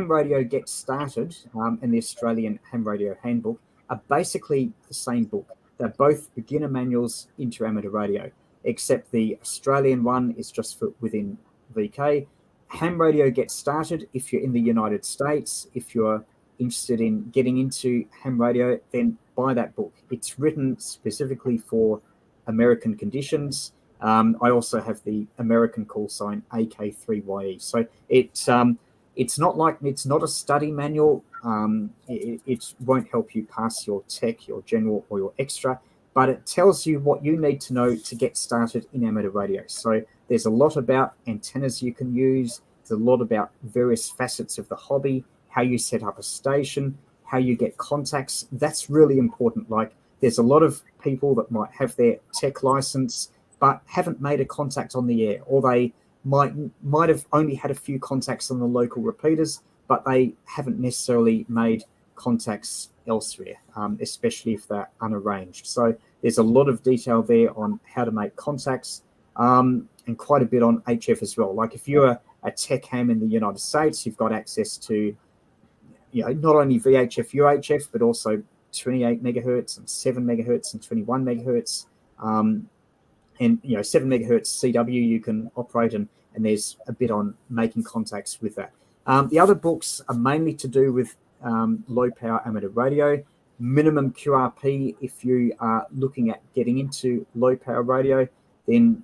Radio Gets Started and the Australian Ham Radio Handbook are basically the same book. They're both beginner manuals into amateur radio, except the Australian one is just for within VK. Ham Radio Gets Started, if you're in the United States, if you're interested in getting into ham radio, then buy that book. It's written specifically for American conditions. I also have the American call sign AK3YE. So it's not a study manual. It won't help you pass your tech, your general, or your extra, but it tells you what you need to know to get started in amateur radio. So there's a lot about antennas you can use. There's a lot about various facets of the hobby, how you set up a station, how you get contacts. That's really important. Like, there's a lot of people that might have their tech license but haven't made a contact on the air, or they might have only had a few contacts on the local repeaters, but they haven't necessarily made contacts elsewhere, especially if they're unarranged. So there's a lot of detail there on how to make contacts, and quite a bit on HF as well. Like, if you're a tech ham in the United States, you've got access to, not only VHF, UHF, but also 28 megahertz and 7 megahertz and 21 megahertz. And 7 megahertz CW you can operate, and there's a bit on making contacts with that. The other books are mainly to do with low power amateur radio, minimum QRP. If you are looking at getting into low power radio, then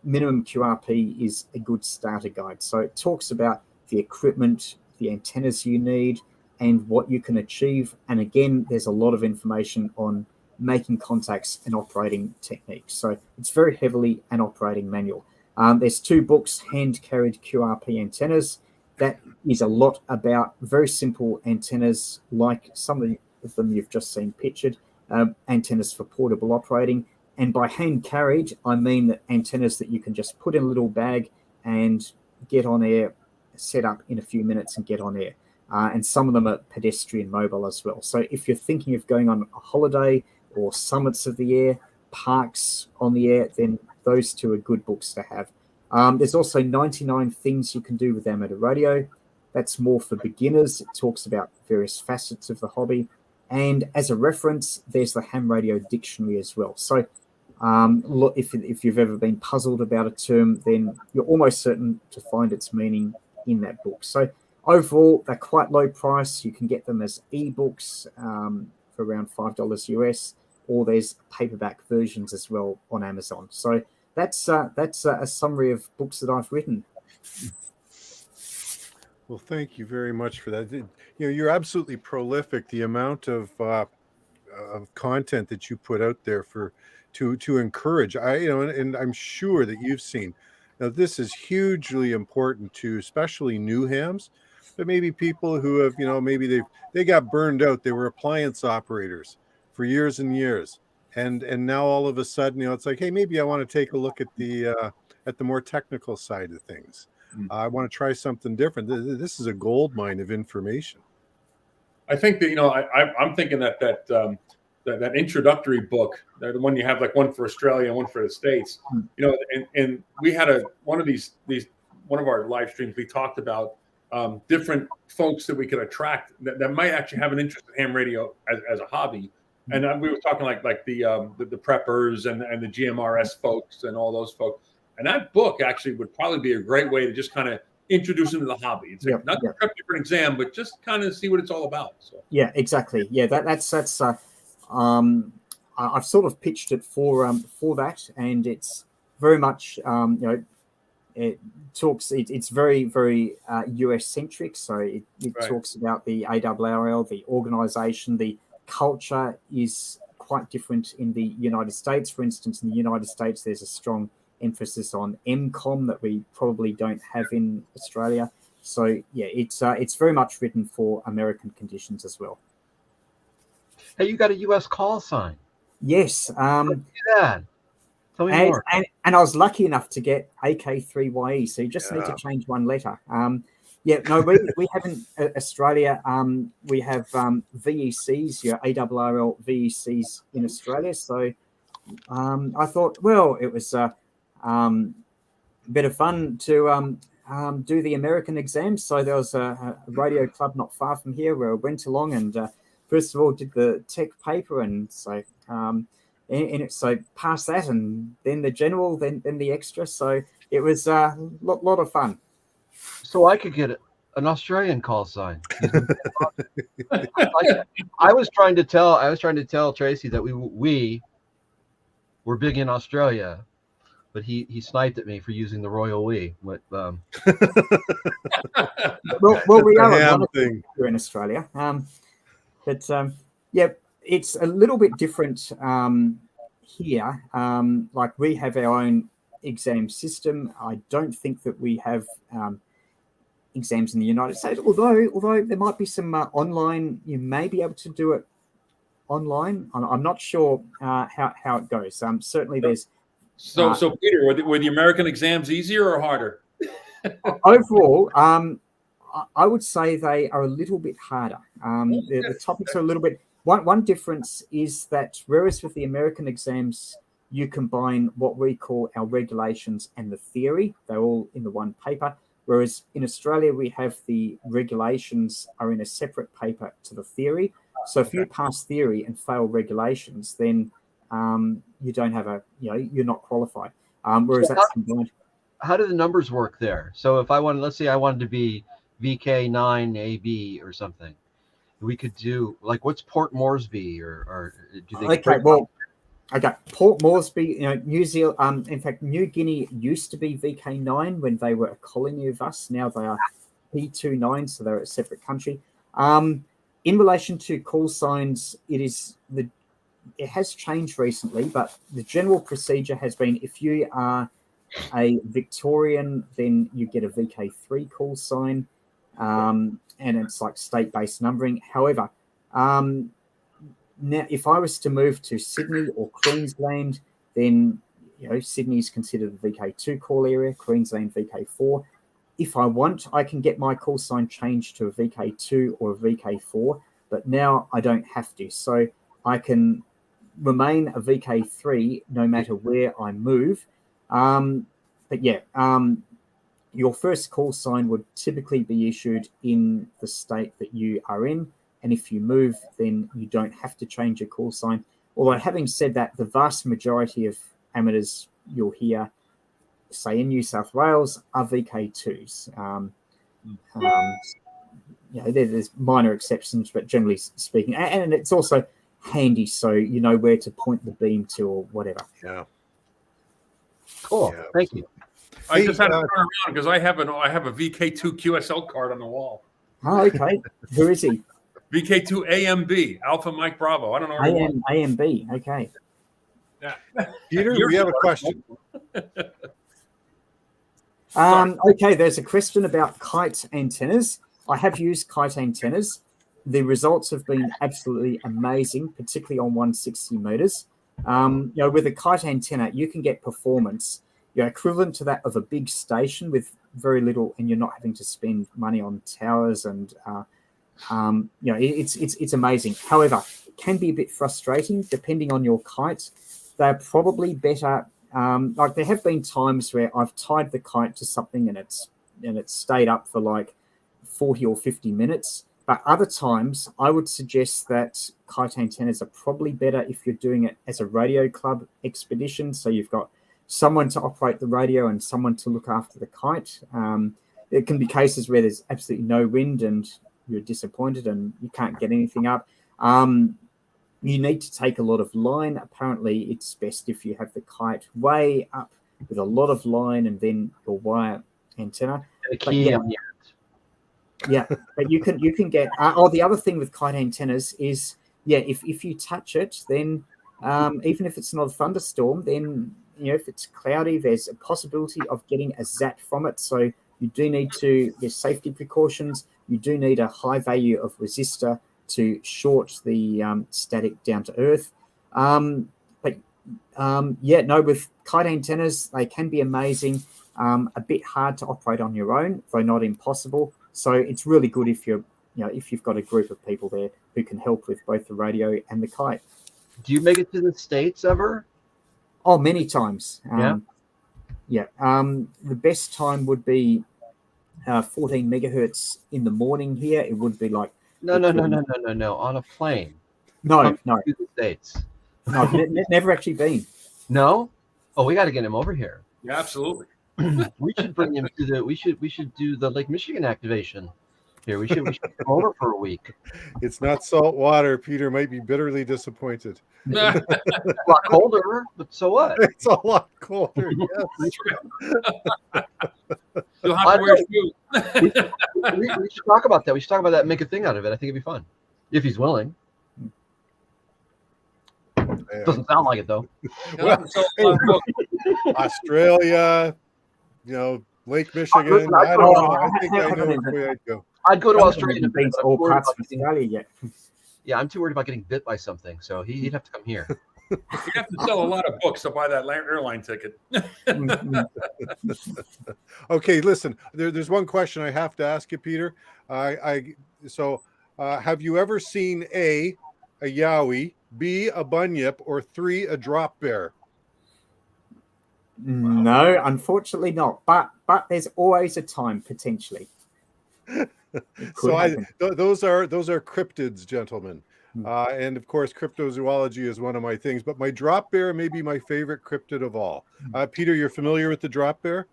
minimum QRP is a good starter guide. So it talks about the equipment, the antennas you need, and what you can achieve. And again, there's a lot of information on making contacts and operating techniques. So it's very heavily an operating manual. There's 2 books, hand-carried QRP antennas. That is a lot about very simple antennas, like some of them you've just seen pictured, antennas for portable operating. And by hand-carried, I mean that antennas that you can just put in a little bag and get on air, set up in a few minutes and get on air. And some of them are pedestrian mobile as well. So if you're thinking of going on a holiday or summits of the air, parks on the air, then those 2 are good books to have. There's also 99 things you can do with amateur radio. That's more for beginners. It talks about various facets of the hobby. And as a reference, there's the ham radio dictionary as well. So if you've ever been puzzled about a term, then you're almost certain to find its meaning in that book. So overall, they're quite low price. You can get them as ebooks for around $5 US, or there's paperback versions as well on Amazon. So that's a summary of books that I've written. Well, thank you very much for that. You're absolutely prolific. The amount of content that you put out there to encourage, and I'm sure that you've seen. Now, this is hugely important to especially new hams, but maybe people who have, maybe they got burned out. They were appliance operators for years and years, and now all of a sudden, it's like, hey, maybe I want to take a look at the more technical side of things. I want to try something different. This is a gold mine of information. I think that I'm thinking that introductory book, the one you have, like one for Australia and one for the States, and we had one of our live streams, we talked about different folks that we could attract that might actually have an interest in ham radio as a hobby. And we were talking like the preppers and the GMRS folks and all those folks. And that book actually would probably be a great way to just kind of introduce them to the hobby. It's not to prep you for an exam, but just kind of see what it's all about. So yeah, exactly. Yeah, that's I've sort of pitched it for that, and it's very much it's very very US centric. So it Right. talks about the ARRL, the organization, the culture is quite different in the United States. For instance, in the United States, there's a strong emphasis on MCOM that we probably don't have in Australia. So yeah, it's very much written for American conditions as well. Hey, you got a US call sign. Yes. Yeah. Tell me more. And I was lucky enough to get AK3YE, so you just need to change one letter. We haven't Australia. We have VECs, your ARRL VECs in Australia. So I thought, well, it was a bit of fun to do the American exams. So there was a radio club not far from here where I went along and first of all did the tech paper, and so so passed that, and then the general, then the extra. So it was a lot of fun. So I could get an Australian call sign. I was trying to tell Tracy that we were big in Australia, but he sniped at me for using the royal we. But well, we are here in Australia. It's a little bit different here. Like we have our own exam system. I don't think that we have exams in the United States, although there might be some online. You may be able to do it online. I'm not sure how it goes. Certainly there's. So Peter, were the American exams easier or harder? Overall, I would say they are a little bit harder. The topics are a little bit. One difference is that whereas with the American exams, you combine what we call our regulations and the theory. They're all in the one paper. Whereas in Australia, we have the regulations are in a separate paper to the theory. So if you pass theory and fail regulations, then you don't have you're not qualified. Whereas so that's combined. How do the numbers work there? So if let's say I wanted to be VK9AB or something, we could do like what's Port Moresby or do they? Port Moresby, New Zealand. In fact, New Guinea used to be VK9 when they were a colony of us. Now they are P29, so they're a separate country. In relation to call signs, it has changed recently, but the general procedure has been if you are a Victorian, then you get a VK3 call sign, and it's like state-based numbering. However, now if I was to move to Sydney or Queensland, then Sydney is considered the VK2 call area, Queensland VK4. If I want, I can get my call sign changed to a VK2 or a VK4, but now I don't have to. So I can remain a VK3 no matter where I move. Your first call sign would typically be issued in the state that you are in. And if you move, then you don't have to change your call sign. Although having said that, the vast majority of amateurs you'll hear, say in New South Wales, are VK2s. There's minor exceptions, but generally speaking, and it's also handy so you know where to point the beam to or whatever. Yeah. Cool. Yeah. Thank you. I just had to turn around because I have a VK2 QSL card on the wall. Oh, okay. Who is he? VK2 AMB, Alpha Mike Bravo. I don't know. AMB. Okay. Yeah. Peter, we have a question. Okay, there's a question about Kite antennas. I have used Kite antennas. The results have been absolutely amazing, particularly on 160 meters. With a Kite antenna, you can get performance equivalent to that of a big station with very little, and you're not having to spend money on towers and it's amazing. However, it can be a bit frustrating depending on your kite. They're probably better. Like there have been times where I've tied the kite to something and it's stayed up for like 40 or 50 minutes. But other times, I would suggest that kite antennas are probably better if you're doing it as a radio club expedition. So you've got someone to operate the radio and someone to look after the kite. There can be cases where there's absolutely no wind and you're disappointed and you can't get anything up. You need to take a lot of line. Apparently, it's best if you have the kite way up with a lot of line and then your wire antenna. The key on the yeah, but you can get. The other thing with kite antennas is, if you touch it, then even if it's not a thunderstorm, then if it's cloudy, there's a possibility of getting a zap from it. So you do need to. There's safety precautions. You do need a high value of resistor to short the static down to earth. With kite antennas, they can be amazing. A bit hard to operate on your own, though not impossible. So it's really good if you've got a group of people there who can help with both the radio and the kite. Do you make it to the States ever? Oh, many times. Yeah. The best time would be 14 megahertz in the morning here. It would be like No. On a plane. No. To the States. No, never actually been. No? Oh, we got to get him over here. Yeah, absolutely. We should bring him to the. We should do the Lake Michigan activation here. We should come over for a week. It's not salt water. Peter might be bitterly disappointed. It's a lot colder, but so what? It's a lot colder. Yes. You'll have to wear shoes. We should talk about that. We should talk about that and make a thing out of it. I think it'd be fun. If he's willing. Yeah. Doesn't sound like it though. Well, Australia, Lake Michigan. I don't know. I think I know which way I'd go. I'd go to Australia to beat all parts of Australia yet. Yeah, I'm too worried about getting bit by something, so he'd have to come here. You have to sell a lot of books to buy that airline ticket. Okay, listen. There's one question I have to ask you, Peter. Have you ever seen a yowie, B, a bunyip, or 3, a drop bear? No, unfortunately not. But there's always a time potentially. So those are cryptids, gentlemen, and of course cryptozoology is one of my things. But my drop bear may be my favorite cryptid of all. Peter, you're familiar with the drop bear?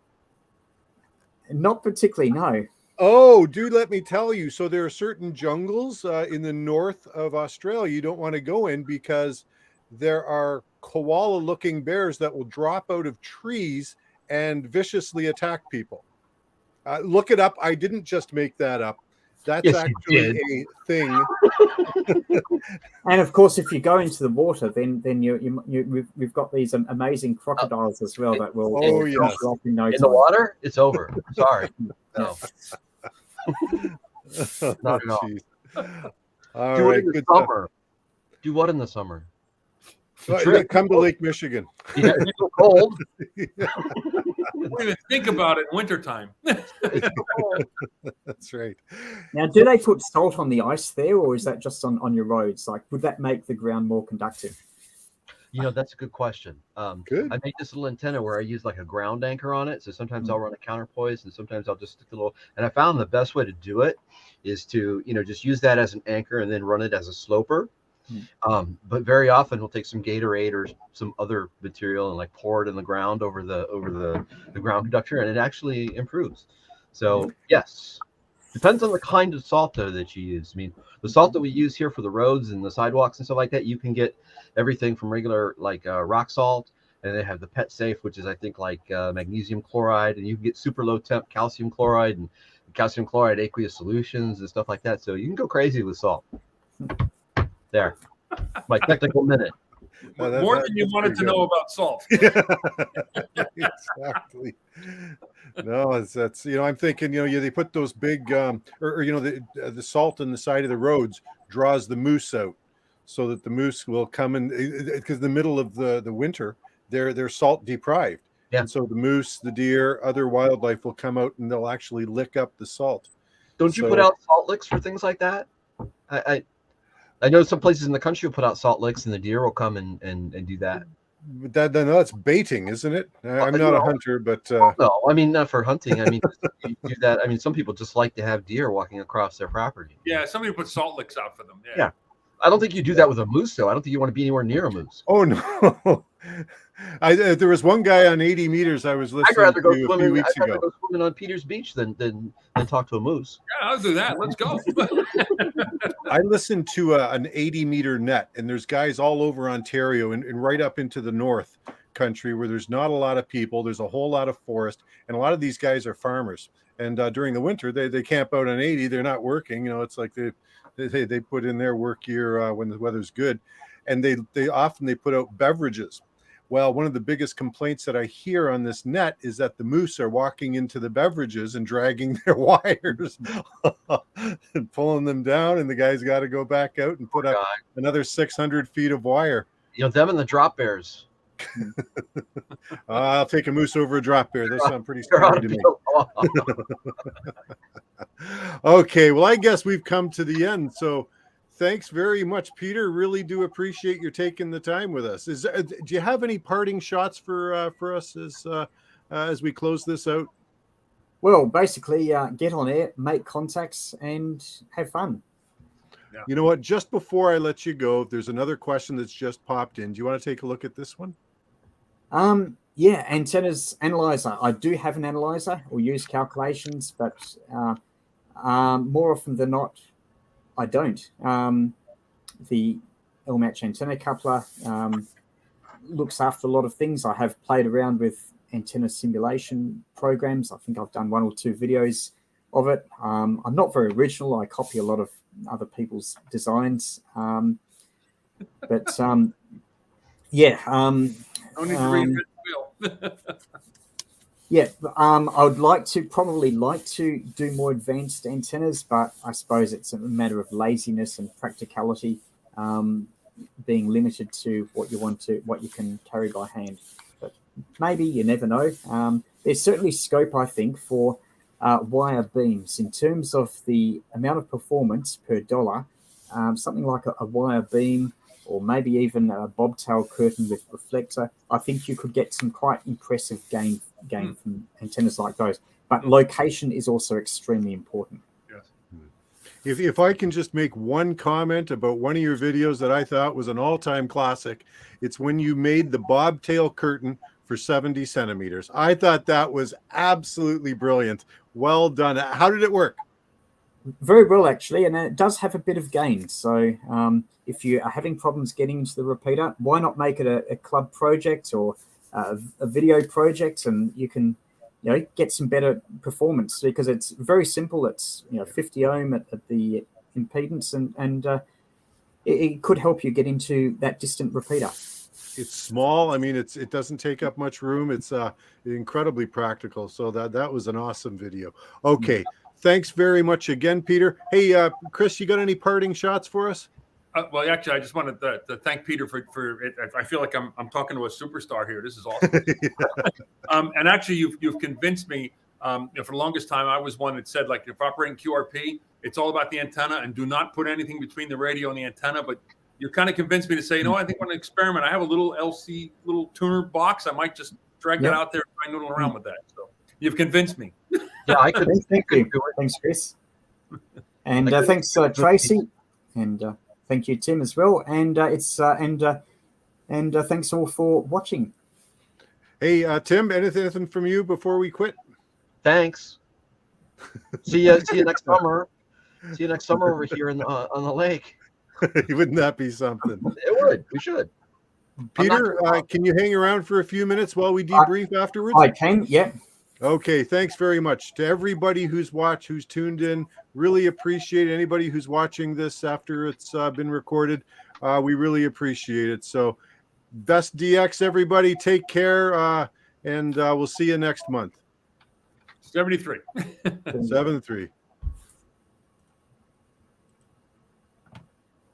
Not particularly, no. Oh, do let me tell you. So there are certain jungles in the north of Australia you don't want to go in because there are koala-looking bears that will drop out of trees and viciously attack people. Look it up. I didn't just make that up. That's actually a thing. And of course, if you go into the water, then we've got these amazing crocodiles as well that will. Oh yes. In the water, it's over. Sorry. No. Not at all. All Do right. it in the summer. Do what in the summer? Come to Lake Michigan. Yeah, it's so cold. Don't even think about it in wintertime. That's right. Now, do they put salt on the ice there, or is that just on your roads? Like, would that make the ground more conductive? That's a good question. Good. I make this little antenna where I use like a ground anchor on it. So sometimes I'll run a counterpoise, and sometimes I'll just stick a little. And I found the best way to do it is to just use that as an anchor and then run it as a sloper. But very often we'll take some Gatorade or some other material and like pour it in the ground over the ground conductor, and it actually improves. So yes, depends on the kind of salt though that you use. I mean, the salt that we use here for the roads and the sidewalks and stuff like that, you can get everything from regular like rock salt, and they have the pet safe, which is I think like magnesium chloride, and you can get super low temp calcium chloride and calcium chloride aqueous solutions and stuff like that. So you can go crazy with salt. There, my technical minute. More than you wanted to know about salt. Exactly. No, that's I'm thinking they put those big the salt on the side of the roads draws the moose out, so that the moose will come in because the middle of the winter they're salt deprived. Yeah. And so the moose, the deer, other wildlife will come out and they'll actually lick up the salt. Don't you put out salt licks for things like that? I know some places in the country will put out salt licks, and the deer will come and do that. But that's baiting, isn't it? I'm not a hunter, but no, I mean not for hunting. I mean, you do that. I mean, some people just like to have deer walking across their property. Yeah, somebody put salt licks out for them. Yeah. I don't think you do that with a moose, though. I don't think you want to be anywhere near a moose. Oh no, There was one guy on 80 meters I was I'd listening rather go to a swimming. few weeks I'd rather ago. go swimming on Peter's Beach than talk to a moose. Yeah, I'll do that. Let's go. I listened to an 80-meter net, and there's guys all over Ontario and right up into the north country where there's not a lot of people. There's a whole lot of forest, and a lot of these guys are farmers. And during the winter, they camp out on 80. They're not working. You know, it's like they put in their work gear when the weather's good, and they often put out beverages. Well, one of the biggest complaints that I hear on this net is that the moose are walking into the beverages and dragging their wires and pulling them down, and the guys got to go back out and put up another 600 feet of wire. You know, them and the drop bears. I'll take a moose over a drop bear. Those sound pretty scary to me. Okay, well, I guess we've come to the end. So thanks very much, Peter. Really do appreciate you taking the time with us. Do you have any parting shots for us as we close this out? Well, basically, get on air, make contacts, and have fun. Yeah. You know what? Just before I let you go, there's another question that's just popped in. Do you want to take a look at this one? Yeah, antennas analyzer. I do have an analyzer or use calculations, but more often than not, I don't. The L-match antenna coupler looks after a lot of things. I have played around with antenna simulation programs. I think I've done 1 or 2 videos of it. I'm not very original. I copy a lot of other people's designs. Yeah. No need to reinvent the wheel. Yeah, I would probably like to do more advanced antennas, but I suppose it's a matter of laziness and practicality, being limited to what you can carry by hand. But maybe, you never know. There's certainly scope, I think, for wire beams in terms of the amount of performance per dollar. Something like a wire beam, or maybe even a bobtail curtain with reflector. I think you could get some quite impressive gain from antennas like those. But location is also extremely important. Yes. If I can just make one comment about one of your videos that I thought was an all-time classic, it's when you made the bobtail curtain for 70 centimeters. I thought that was absolutely brilliant. Well done. How did it work? Very well, actually, and it does have a bit of gain. So if you are having problems getting into the repeater, why not make it a club project or a video project, and you can get some better performance, because it's very simple. It's 50 ohm at the impedance, and it could help you get into that distant repeater. It's small. I mean, it doesn't take up much room. It's incredibly practical. So that was an awesome video. Okay. Thanks very much again, Peter. Hey, Chris, you got any parting shots for us? Well, actually, I just wanted to thank Peter for it. I feel like I'm talking to a superstar here. This is awesome. And actually, you've convinced me. For the longest time, I was one that said, like, if operating QRP, it's all about the antenna, and do not put anything between the radio and the antenna. But you kind of convinced me to say, I think I'm going to experiment. I have a little LC little tuner box. I might just drag that out there and try noodle around with that. So you've convinced me. Yeah, I could. Thank you. Thanks, Chris. And thanks, Tracy. And thank you, Tim, as well. And thanks all for watching. Hey, Tim, anything from you before we quit? Thanks. See you next summer. See you next summer over here on the lake. Wouldn't that be something? It would. We should. Peter, can you hang around for a few minutes while we debrief afterwards? I can, yeah. Okay, thanks very much to everybody who's tuned in. Really appreciate anybody who's watching this after it's been recorded. We really appreciate it. So best DX, everybody. Take care, and we'll see you next month. 73. 7-3.